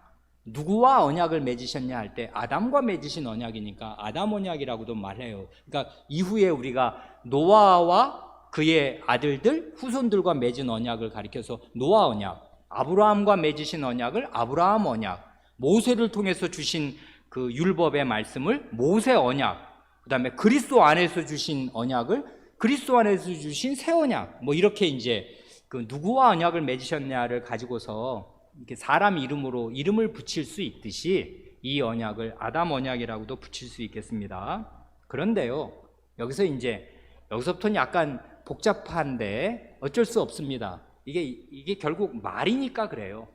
누구와 언약을 맺으셨냐 할 때 아담과 맺으신 언약이니까 아담 언약이라고도 말해요. 그러니까 이후에 우리가 노아와 그의 아들들, 후손들과 맺은 언약을 가리켜서 노아 언약, 아브라함과 맺으신 언약을 아브라함 언약, 모세를 통해서 주신 그 율법의 말씀을 모세 언약, 그 다음에 그리스도 안에서 주신 언약을 그리스도 안에서 주신 새 언약, 뭐 이렇게 이제 그 누구와 언약을 맺으셨냐를 가지고서 이렇게 사람 이름으로 이름을 붙일 수 있듯이 이 언약을 아담 언약이라고도 붙일 수 있겠습니다. 그런데요, 여기서부터는 약간 복잡한데 어쩔 수 없습니다. 이게 결국 말이니까 그래요.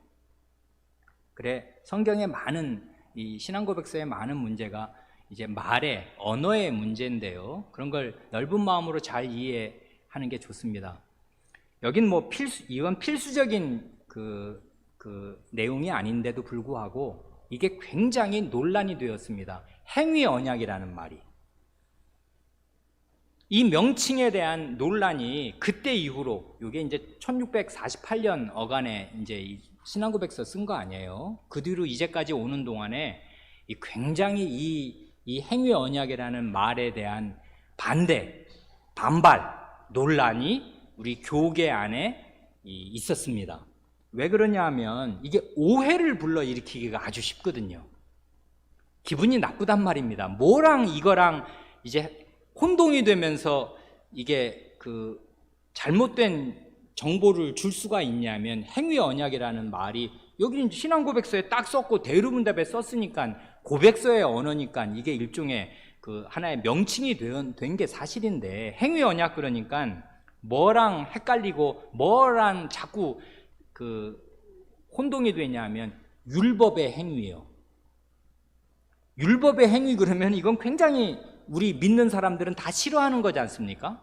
그래, 성경의 많은 이 신앙고백서의 많은 문제가 이제 말의 언어의 문제인데요. 그런 걸 넓은 마음으로 잘 이해하는 게 좋습니다. 여긴 뭐 이건 필수적인 그 내용이 아닌데도 불구하고 이게 굉장히 논란이 되었습니다. 행위 언약이라는 말이. 이 명칭에 대한 논란이 그때 이후로, 이게 이제 1648년 어간에 이제 이 신앙고백서 쓴 거 아니에요. 그 뒤로 이제까지 오는 동안에 굉장히 이 행위 언약이라는 말에 대한 반발, 논란이 우리 교계 안에 있었습니다. 왜 그러냐 하면 이게 오해를 불러일으키기가 아주 쉽거든요. 기분이 나쁘단 말입니다. 뭐랑 이거랑 이제 혼동이 되면서 이게 그 잘못된 정보를 줄 수가 있냐면, 행위 언약이라는 말이 여기는 신앙고백서에 딱 썼고 대류문답에 썼으니까 고백서의 언어니까 이게 일종의 그 하나의 명칭이 된 게 사실인데, 행위 언약 그러니까 뭐랑 헷갈리고 뭐랑 자꾸 그 혼동이 되냐면 율법의 행위예요. 율법의 행위 그러면 이건 굉장히 우리 믿는 사람들은 다 싫어하는 거지 않습니까?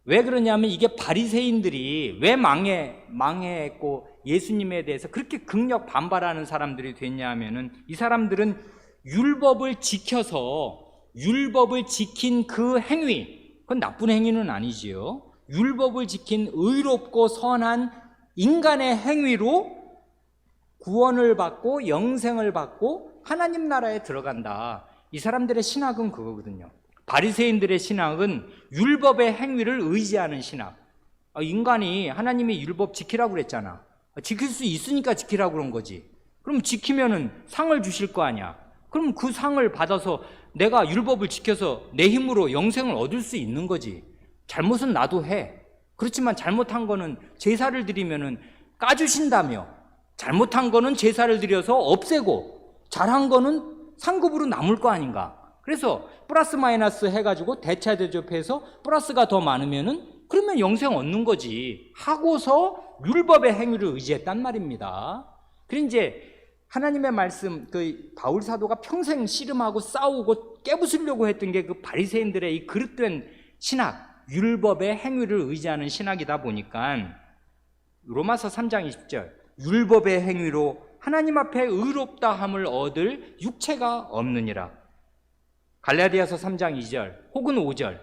왜 그러냐면 이게 바리새인들이 왜 망해했고 예수님에 대해서 그렇게 극력 반발하는 사람들이 됐냐면은 이 사람들은 율법을 지켜서 율법을 지킨 그 행위, 그건 나쁜 행위는 아니지요. 율법을 지킨 의롭고 선한 인간의 행위로 구원을 받고 영생을 받고 하나님 나라에 들어간다. 이 사람들의 신학은 그거거든요. 바리새인들의 신학은 율법의 행위를 의지하는 신학. 인간이 하나님의 율법 지키라고 그랬잖아. 지킬 수 있으니까 지키라고 그런 거지. 그럼 지키면은 상을 주실 거 아니야. 그럼 그 상을 받아서 내가 율법을 지켜서 내 힘으로 영생을 얻을 수 있는 거지. 잘못은 나도 해. 그렇지만 잘못한 거는 제사를 드리면은 까주신다며, 잘못한 거는 제사를 드려서 없애고 잘한 거는 상급으로 남을 거 아닌가. 그래서 플러스 마이너스 해가지고 대차대조해서 플러스가 더 많으면은 그러면 영생 얻는 거지 하고서 율법의 행위를 의지했단 말입니다. 그리고 이제 하나님의 말씀, 그 바울 사도가 평생 씨름하고 싸우고 깨부수려고 했던 게 그 바리새인들의 이 그릇된 신학, 율법의 행위를 의지하는 신학이다 보니까 로마서 3장 20절, 율법의 행위로 하나님 앞에 의롭다함을 얻을 육체가 없느니라. 갈라디아서 3장 2절 혹은 5절,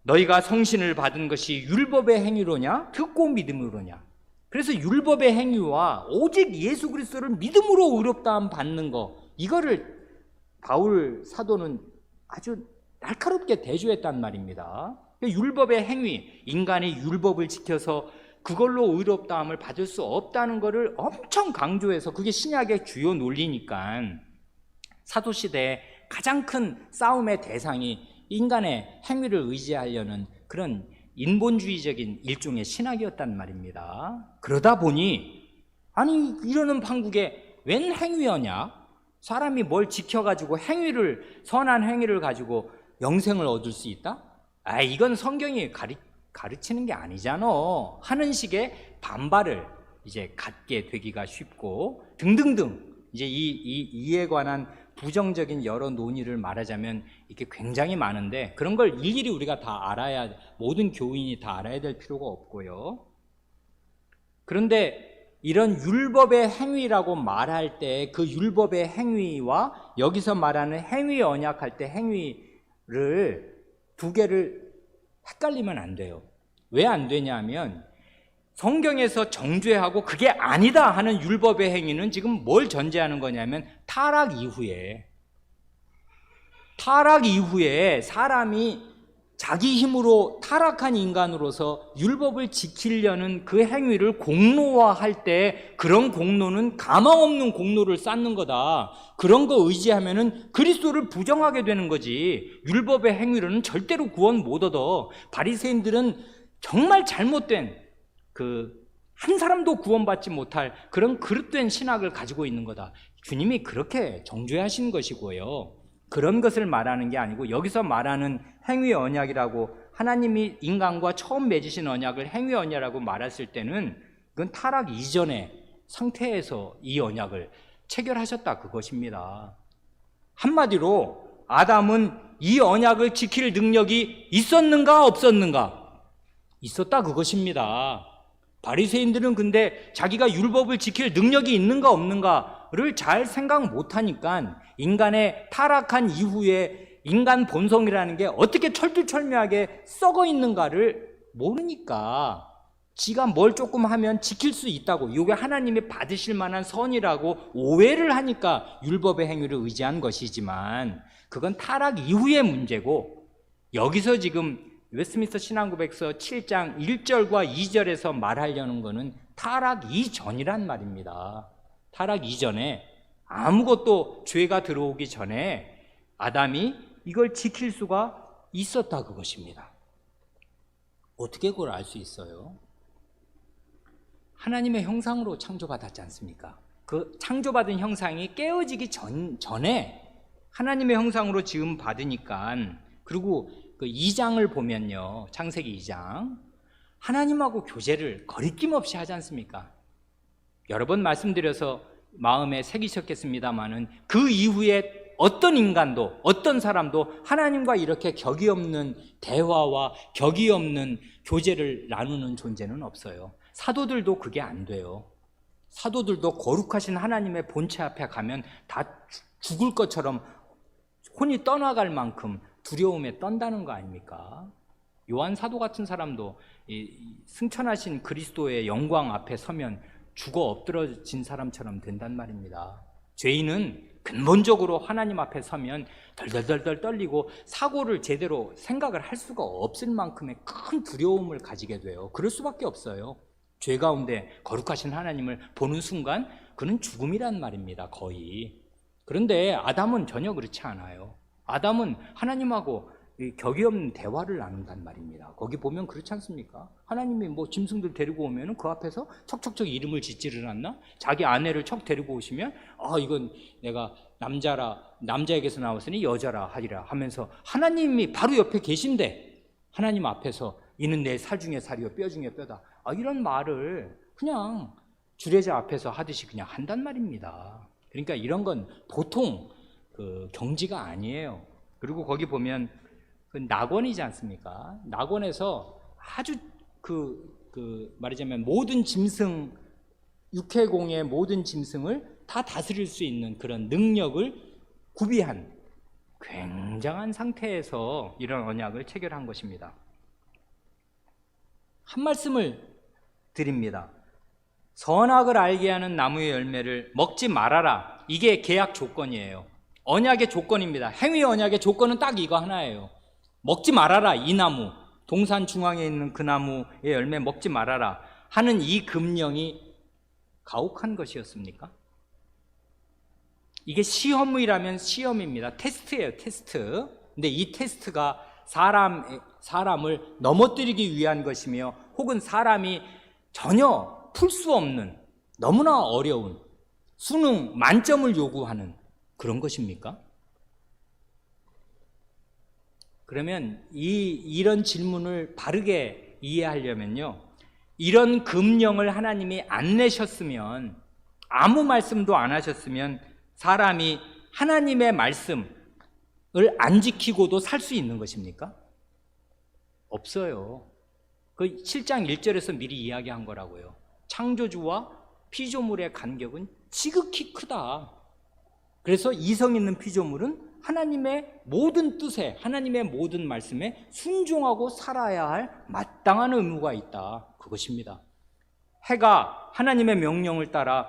너희가 성신을 받은 것이 율법의 행위로냐 듣고 믿음으로냐. 그래서 율법의 행위와 오직 예수 그리스도를 믿음으로 의롭다함 받는 거, 이거를 바울 사도는 아주 날카롭게 대조했단 말입니다. 율법의 행위, 인간이 율법을 지켜서 그걸로 의롭다함을 받을 수 없다는 것을 엄청 강조해서, 그게 신약의 주요 논리니까 사도시대에 가장 큰 싸움의 대상이 인간의 행위를 의지하려는 그런 인본주의적인 일종의 신학이었단 말입니다. 그러다 보니 아니 이러는 판국에 웬 행위여냐? 사람이 뭘 지켜가지고 선한 행위를 가지고 영생을 얻을 수 있다? 이건 성경이 가르치는 게 아니잖아 하는 식의 반발을 이제 갖게 되기가 쉽고 등등등, 이제 이에 관한 부정적인 여러 논의를 말하자면 이게 굉장히 많은데, 그런 걸 일일이 우리가 다 알아야, 모든 교인이 다 알아야 될 필요가 없고요. 그런데 이런 율법의 행위라고 말할 때 그 율법의 행위와 여기서 말하는 행위 언약할 때 행위를 두 개를 헷갈리면 안 돼요. 왜 안 되냐면 성경에서 정죄하고 그게 아니다 하는 율법의 행위는 지금 뭘 전제하는 거냐면 타락 이후에 사람이 자기 힘으로 타락한 인간으로서 율법을 지키려는 그 행위를 공로화할 때, 그런 공로는 가망 없는 공로를 쌓는 거다. 그런 거 의지하면은 그리스도를 부정하게 되는 거지. 율법의 행위로는 절대로 구원 못 얻어. 바리새인들은 정말 잘못된 한 사람도 구원받지 못할 그런 그릇된 신학을 가지고 있는 거다. 주님이 그렇게 정죄하신 것이고요. 그런 것을 말하는 게 아니고, 여기서 말하는 행위 언약이라고, 하나님이 인간과 처음 맺으신 언약을 행위 언약이라고 말했을 때는 그건 타락 이전의 상태에서 이 언약을 체결하셨다 그것입니다. 한마디로 아담은 이 언약을 지킬 능력이 있었는가 없었는가? 있었다 그것입니다. 바리새인들은 근데 자기가 율법을 지킬 능력이 있는가 없는가를 잘 생각 못하니까 인간의 타락한 이후에 인간 본성이라는 게 어떻게 철두철미하게 썩어 있는가를 모르니까 지가 뭘 조금 하면 지킬 수 있다고, 이게 하나님이 받으실 만한 선이라고 오해를 하니까 율법의 행위를 의지한 것이지만, 그건 타락 이후의 문제고, 여기서 지금 웨스트민스터 신앙고백서 7장 1절과 2절에서 말하려는 것은 타락 이전이란 말입니다. 타락 이전에 아무것도 죄가 들어오기 전에 아담이 이걸 지킬 수가 있었다 그것입니다. 어떻게 그걸 알 수 있어요? 하나님의 형상으로 창조받았지 않습니까? 그 창조받은 형상이 깨어지기 전에 하나님의 형상으로 지음 받으니까, 그리고 그 2장을 보면요, 창세기 2장, 하나님하고 교제를 거리낌 없이 하지 않습니까? 여러 번 말씀드려서 마음에 새기셨겠습니다마는 그 이후에 어떤 인간도, 어떤 사람도 하나님과 이렇게 격이 없는 대화와 격이 없는 교제를 나누는 존재는 없어요. 사도들도 그게 안 돼요. 사도들도 거룩하신 하나님의 본체 앞에 가면 다 죽을 것처럼 혼이 떠나갈 만큼 두려움에 떤다는 거 아닙니까? 요한 사도 같은 사람도 승천하신 그리스도의 영광 앞에 서면 죽어 엎드러진 사람처럼 된단 말입니다. 죄인은 근본적으로 하나님 앞에 서면 덜덜덜덜 떨리고 사고를 제대로 생각을 할 수가 없을 만큼의 큰 두려움을 가지게 돼요. 그럴 수밖에 없어요. 죄 가운데 거룩하신 하나님을 보는 순간 그는 죽음이란 말입니다, 거의. 그런데 아담은 전혀 그렇지 않아요. 아담은 하나님하고 격이 없는 대화를 나눈단 말입니다. 거기 보면 그렇지 않습니까? 하나님이 뭐 짐승들 데리고 오면 그 앞에서 척척척 이름을 짓지를 않나? 자기 아내를 척 데리고 오시면 이건 내가 남자에게서 나왔으니 여자라 하리라 하면서 하나님이 바로 옆에 계신데 하나님 앞에서 이는 내 살 중에 살이요 뼈 중에 뼈다, 이런 말을 그냥 주례자 앞에서 하듯이 그냥 한단 말입니다. 그러니까 이런 건 보통 경지가 아니에요. 그리고 거기 보면 낙원이지 않습니까? 낙원에서 아주 말하자면 모든 짐승, 육해공의 모든 짐승을 다 다스릴 수 있는 그런 능력을 구비한 굉장한 상태에서 이런 언약을 체결한 것입니다. 한 말씀을 드립니다. 선악을 알게 하는 나무의 열매를 먹지 말아라. 이게 계약 조건이에요. 언약의 조건입니다. 행위 언약의 조건은 딱 이거 하나예요. 먹지 말아라, 이 나무. 동산 중앙에 있는 그 나무의 열매 먹지 말아라 하는 이 금령이 가혹한 것이었습니까? 이게 시험이라면 시험입니다. 테스트예요, 테스트. 근데 이 테스트가 사람을 넘어뜨리기 위한 것이며 혹은 사람이 전혀 풀 수 없는 너무나 어려운 수능 만점을 요구하는 그런 것입니까? 그러면 이런 질문을 바르게 이해하려면요, 이런 금령을 하나님이 안 내셨으면, 아무 말씀도 안 하셨으면 사람이 하나님의 말씀을 안 지키고도 살 수 있는 것입니까? 없어요. 그 7장 1절에서 미리 이야기한 거라고요. 창조주와 피조물의 간격은 지극히 크다. 그래서 이성 있는 피조물은 하나님의 모든 뜻에, 하나님의 모든 말씀에 순종하고 살아야 할 마땅한 의무가 있다. 그것입니다. 해가 하나님의 명령을 따라,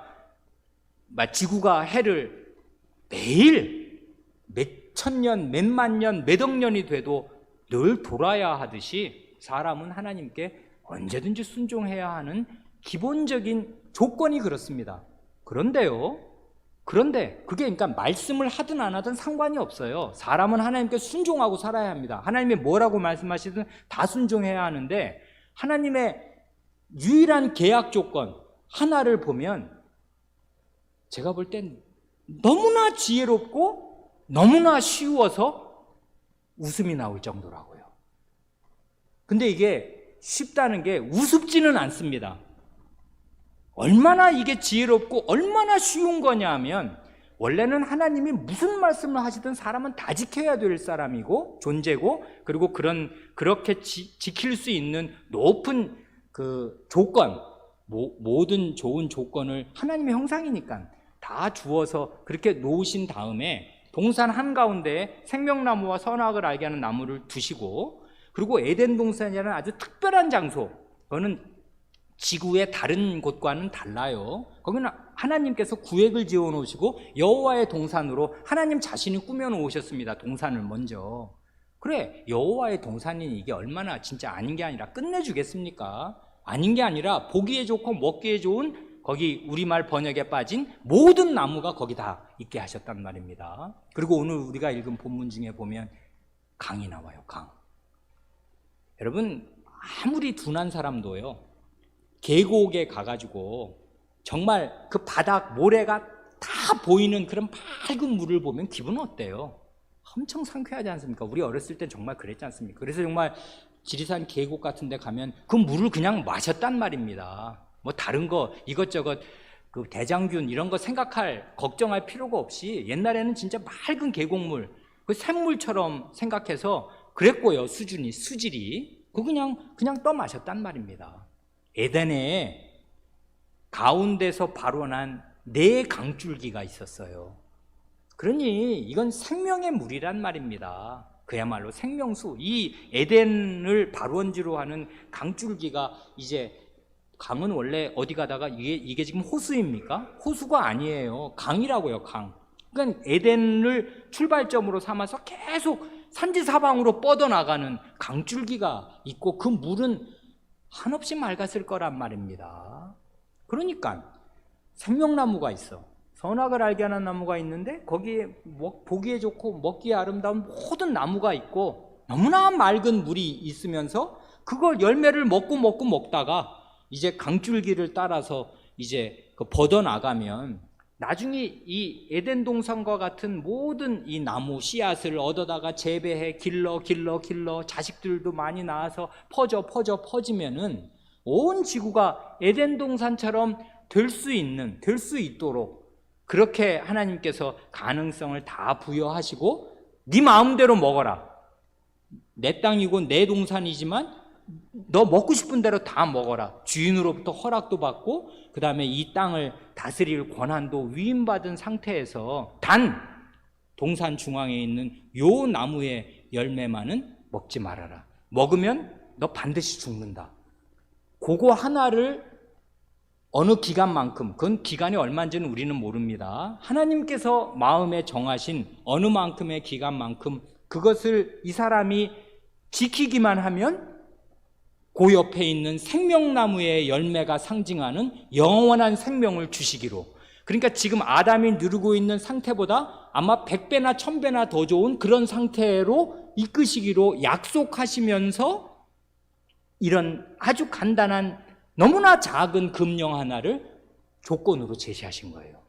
지구가 해를 매일 몇 천년, 몇만 년, 몇억 년이 돼도 늘 돌아야 하듯이 사람은 하나님께 언제든지 순종해야 하는 기본적인 조건이 그렇습니다. 그런데 그게 그러니까 말씀을 하든 안 하든 상관이 없어요. 사람은 하나님께 순종하고 살아야 합니다. 하나님이 뭐라고 말씀하시든 다 순종해야 하는데, 하나님의 유일한 계약 조건 하나를 보면 제가 볼 땐 너무나 지혜롭고 너무나 쉬워서 웃음이 나올 정도라고요. 근데 이게 쉽다는 게 우습지는 않습니다. 얼마나 이게 지혜롭고 얼마나 쉬운 거냐 하면, 원래는 하나님이 무슨 말씀을 하시든 사람은 다 지켜야 될 사람이고 존재고, 그리고 그렇게 지킬 수 있는 높은 그 조건, 모든 좋은 조건을 하나님의 형상이니까 다 주어서 그렇게 놓으신 다음에 동산 한가운데에 생명나무와 선악을 알게 하는 나무를 두시고, 그리고 에덴 동산이라는 아주 특별한 장소, 그거는 지구의 다른 곳과는 달라요. 거기는 하나님께서 구획을 지어 놓으시고 여호와의 동산으로 하나님 자신이 꾸며 놓으셨습니다. 동산을 먼저. 그래, 여호와의 동산이니 이게 얼마나 진짜 아닌 게 아니라 끝내주겠습니까? 아닌 게 아니라 보기에 좋고 먹기에 좋은, 거기 우리말 번역에 빠진 모든 나무가 거기 다 있게 하셨단 말입니다. 그리고 오늘 우리가 읽은 본문 중에 보면 강이 나와요. 강. 여러분, 아무리 둔한 사람도요, 계곡에 가가지고 정말 그 바닥 모래가 다 보이는 그런 맑은 물을 보면 기분은 어때요? 엄청 상쾌하지 않습니까? 우리 어렸을 땐 정말 그랬지 않습니까? 그래서 정말 지리산 계곡 같은 데 가면 그 물을 그냥 마셨단 말입니다. 뭐 다른 거 이것저것 그 대장균 이런 거 걱정할 필요가 없이, 옛날에는 진짜 맑은 계곡물, 그 샘물처럼 생각해서 그랬고요. 수질이 그 그냥 떠 마셨단 말입니다. 에덴에 가운데서 발원한 네 강줄기가 있었어요. 그러니 이건 생명의 물이란 말입니다. 그야말로 생명수. 이 에덴을 발원지로 하는 강줄기가, 이제 강은 원래 어디 가다가 이게 지금 호수입니까? 호수가 아니에요. 강이라고요. 강. 그러니까 에덴을 출발점으로 삼아서 계속 산지사방으로 뻗어나가는 강줄기가 있고, 그 물은 한없이 맑았을 거란 말입니다. 그러니까 생명나무가 있어. 선악을 알게 하는 나무가 있는데 거기에 보기에 좋고 먹기에 아름다운 모든 나무가 있고, 너무나 맑은 물이 있으면서 그걸 열매를 먹다가 이제 강줄기를 따라서 이제 뻗어나가면 나중에 이 에덴 동산과 같은 모든 이 나무 씨앗을 얻어다가 재배해 길러 자식들도 많이 낳아서 퍼지면은 온 지구가 에덴 동산처럼 될 수 있도록 그렇게 하나님께서 가능성을 다 부여하시고, 네 마음대로 먹어라. 내 땅이고 내 동산이지만 너 먹고 싶은 대로 다 먹어라. 주인으로부터 허락도 받고, 그 다음에 이 땅을 다스릴 권한도 위임받은 상태에서 단 동산 중앙에 있는 요 나무의 열매만은 먹지 말아라. 먹으면 너 반드시 죽는다. 그거 하나를 어느 기간만큼, 그건 기간이 얼마인지는 우리는 모릅니다. 하나님께서 마음에 정하신 어느 만큼의 기간만큼 그것을 이 사람이 지키기만 하면 그 옆에 있는 생명나무의 열매가 상징하는 영원한 생명을 주시기로. 그러니까 지금 아담이 누리고 있는 상태보다 아마 100배나 1000배나 더 좋은 그런 상태로 이끄시기로 약속하시면서 이런 아주 간단한 너무나 작은 금령 하나를 조건으로 제시하신 거예요.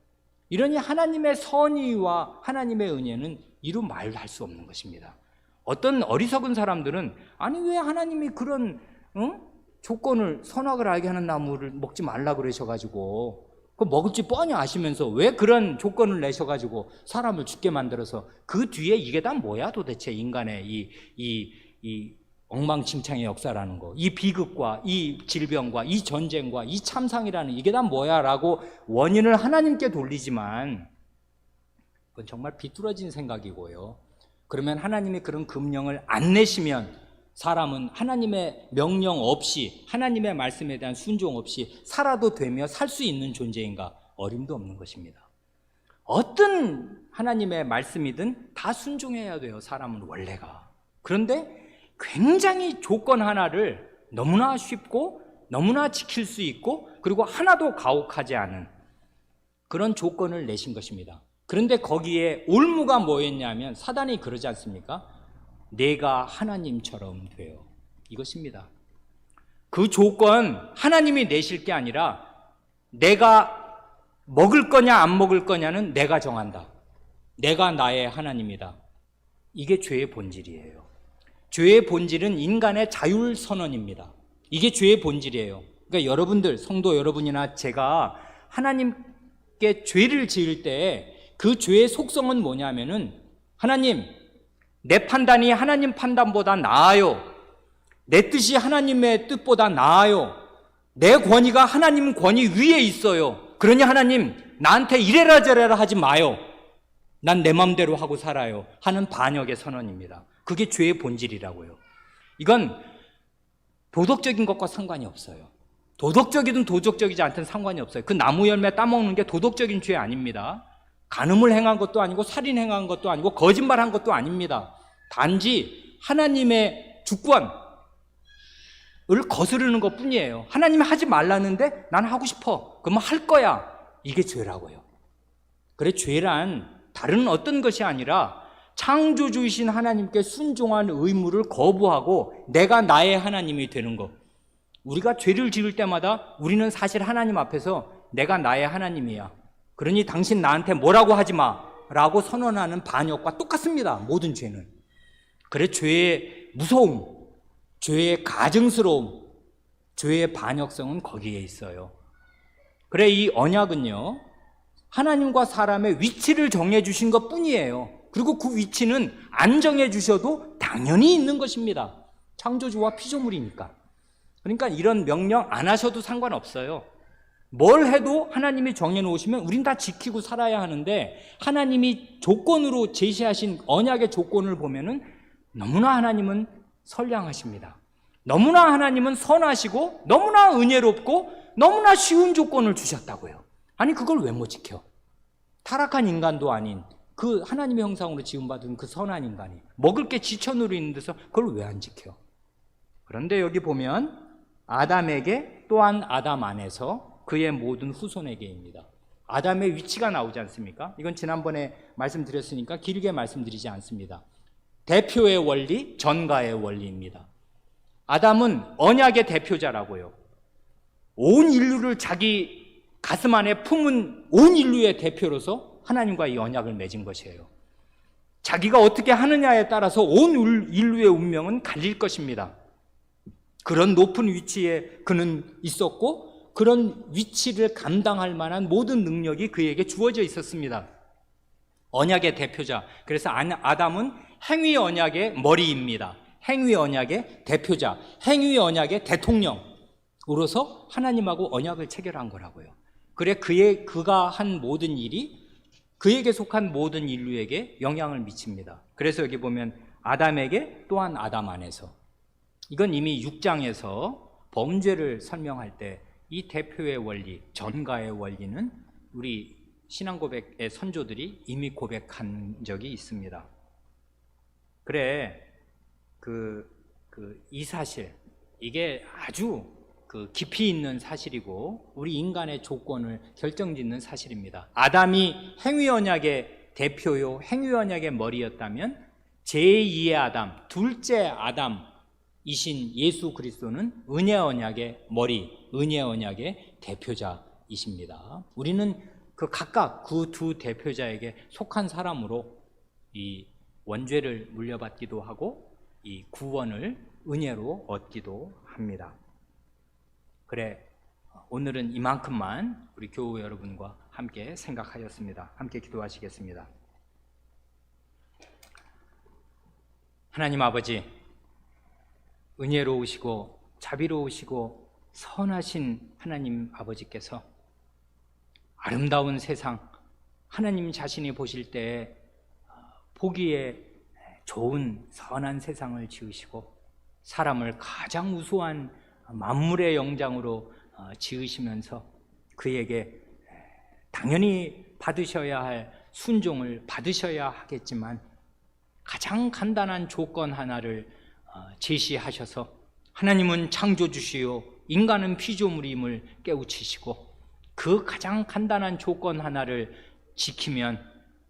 이러니 하나님의 선의와 하나님의 은혜는 이루 말할 수 없는 것입니다. 어떤 어리석은 사람들은 아니 왜 하나님이 그런 조건을, 선악을 알게 하는 나무를 먹지 말라 그러셔가지고 그 먹을지 뻔히 아시면서 왜 그런 조건을 내셔가지고 사람을 죽게 만들어서 그 뒤에 이게 다 뭐야 도대체, 인간의 이 엉망진창의 역사라는 거, 이 비극과 이 질병과 이 전쟁과 이 참상이라는 이게 다 뭐야 라고 원인을 하나님께 돌리지만 그건 정말 비뚤어진 생각이고요. 그러면 하나님이 그런 금령을 안 내시면 사람은 하나님의 명령 없이, 하나님의 말씀에 대한 순종 없이 살아도 되며 살 수 있는 존재인가? 어림도 없는 것입니다. 어떤 하나님의 말씀이든 다 순종해야 돼요, 사람은 원래가. 그런데 굉장히 조건 하나를 너무나 쉽고 너무나 지킬 수 있고 그리고 하나도 가혹하지 않은 그런 조건을 내신 것입니다. 그런데 거기에 올무가 뭐였냐면 사단이 그러지 않습니까? 내가 하나님처럼 되어, 이것입니다. 그 조건 하나님이 내실 게 아니라 내가 먹을 거냐 안 먹을 거냐는 내가 정한다. 내가 나의 하나님이다. 이게 죄의 본질이에요. 죄의 본질은 인간의 자율선언입니다. 이게 죄의 본질이에요. 그러니까 여러분들, 성도 여러분이나 제가 하나님께 죄를 지을 때 그 죄의 속성은 뭐냐면은 하나님, 내 판단이 하나님 판단보다 나아요. 내 뜻이 하나님의 뜻보다 나아요. 내 권위가 하나님 권위 위에 있어요. 그러니 하나님, 나한테 이래라 저래라 하지 마요. 난 내 맘대로 하고 살아요 하는 반역의 선언입니다. 그게 죄의 본질이라고요. 이건 도덕적인 것과 상관이 없어요. 도덕적이든 도덕적이지 않든 상관이 없어요. 그 나무 열매 따먹는 게 도덕적인 죄 아닙니다. 간음을 행한 것도 아니고 살인 행한 것도 아니고 거짓말한 것도 아닙니다. 단지 하나님의 주권을 거스르는 것뿐이에요. 하나님이 하지 말라는데 난 하고 싶어. 그러면 할 거야. 이게 죄라고요. 그래, 죄란 다른 어떤 것이 아니라 창조주이신 하나님께 순종한 의무를 거부하고 내가 나의 하나님이 되는 것. 우리가 죄를 지을 때마다 우리는 사실 하나님 앞에서 내가 나의 하나님이야, 그러니 당신 나한테 뭐라고 하지 마 라고 선언하는 반역과 똑같습니다. 모든 죄는. 그래, 죄의 무서움, 죄의 가증스러움, 죄의 반역성은 거기에 있어요. 그래, 이 언약은요, 하나님과 사람의 위치를 정해주신 것 뿐이에요. 그리고 그 위치는 안 정해주셔도 당연히 있는 것입니다. 창조주와 피조물이니까. 그러니까 이런 명령 안 하셔도 상관없어요. 뭘 해도 하나님이 정해놓으시면 우린 다 지키고 살아야 하는데, 하나님이 조건으로 제시하신 언약의 조건을 보면은 너무나 하나님은 선량하십니다. 너무나 하나님은 선하시고 너무나 은혜롭고 너무나 쉬운 조건을 주셨다고요. 아니, 그걸 왜 못 지켜? 타락한 인간도 아닌 그 하나님의 형상으로 지음받은 그 선한 인간이 먹을 게 지쳐 누리는 데서 그걸 왜 안 지켜? 그런데 여기 보면 아담에게 또한 아담 안에서 그의 모든 후손에게입니다. 아담의 위치가 나오지 않습니까? 이건 지난번에 말씀드렸으니까 길게 말씀드리지 않습니다. 대표의 원리, 전가의 원리입니다. 아담은 언약의 대표자라고요. 온 인류를 자기 가슴 안에 품은 온 인류의 대표로서 하나님과 이 언약을 맺은 것이에요. 자기가 어떻게 하느냐에 따라서 온 인류의 운명은 갈릴 것입니다. 그런 높은 위치에 그는 있었고, 그런 위치를 감당할 만한 모든 능력이 그에게 주어져 있었습니다. 언약의 대표자. 그래서 아담은 행위 언약의 머리입니다. 행위 언약의 대표자, 행위 언약의 대통령으로서 하나님하고 언약을 체결한 거라고요. 그래, 그가 한 모든 일이 그에게 속한 모든 인류에게 영향을 미칩니다. 그래서 여기 보면 아담에게 또한 아담 안에서, 이건 이미 6장에서 범죄를 설명할 때 이 대표의 원리, 전가의 원리는 우리 신앙고백의 선조들이 이미 고백한 적이 있습니다. 그래, 이 사실, 이게 아주 깊이 있는 사실이고 우리 인간의 조건을 결정짓는 사실입니다. 아담이 행위 언약의 대표요 행위 언약의 머리였다면 제2의 아담, 둘째 아담이신 예수 그리스도는 은혜 언약의 머리, 은혜 언약의 대표자이십니다. 우리는 각각 그 두 대표자에게 속한 사람으로 이 원죄를 물려받기도 하고 이 구원을 은혜로 얻기도 합니다. 그래, 오늘은 이만큼만 우리 교우 여러분과 함께 생각하였습니다. 함께 기도하시겠습니다. 하나님 아버지, 은혜로우시고 자비로우시고 선하신 하나님 아버지께서 아름다운 세상, 하나님 자신이 보실 때 보기에 좋은 선한 세상을 지으시고 사람을 가장 우수한 만물의 영장으로 지으시면서 그에게 당연히 받으셔야 할 순종을 받으셔야 하겠지만 가장 간단한 조건 하나를 제시하셔서 하나님은 창조주시요 인간은 피조물임을 깨우치시고 그 가장 간단한 조건 하나를 지키면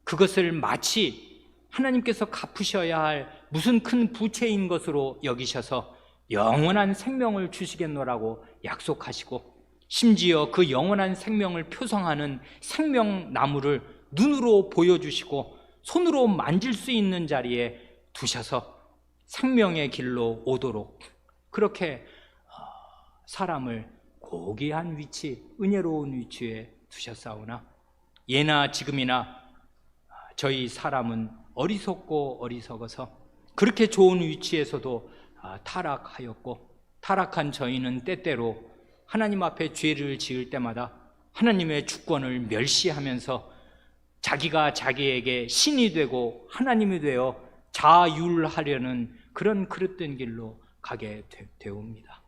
그것을 마치 하나님께서 갚으셔야 할 무슨 큰 부채인 것으로 여기셔서 영원한 생명을 주시겠노라고 약속하시고 심지어 그 영원한 생명을 표상하는 생명나무를 눈으로 보여주시고 손으로 만질 수 있는 자리에 두셔서 생명의 길로 오도록 그렇게 사람을 고귀한 위치, 은혜로운 위치에 두셨사오나 예나 지금이나 저희 사람은 어리석고 어리석어서 그렇게 좋은 위치에서도 타락하였고 타락한 저희는 때때로 하나님 앞에 죄를 지을 때마다 하나님의 주권을 멸시하면서 자기가 자기에게 신이 되고 하나님이 되어 자율하려는 그런 그릇된 길로 가게 되옵니다.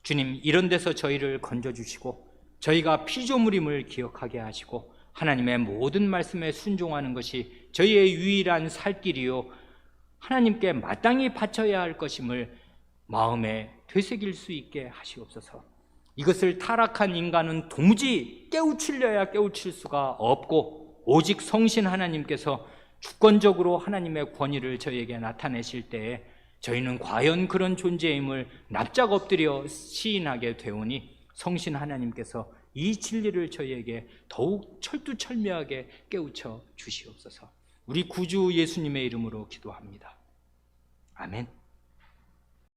주님, 이런 데서 저희를 건져주시고 저희가 피조물임을 기억하게 하시고 하나님의 모든 말씀에 순종하는 것이 저희의 유일한 살 길이요 하나님께 마땅히 바쳐야 할 것임을 마음에 되새길 수 있게 하시옵소서. 이것을 타락한 인간은 도무지 깨우치려야 깨우칠 수가 없고 오직 성신 하나님께서 주권적으로 하나님의 권위를 저희에게 나타내실 때에 저희는 과연 그런 존재임을 납작 엎드려 시인하게 되오니 성신 하나님께서 이 진리를 저희에게 더욱 철두철미하게 깨우쳐 주시옵소서. 우리 구주 예수님의 이름으로 기도합니다. 아멘.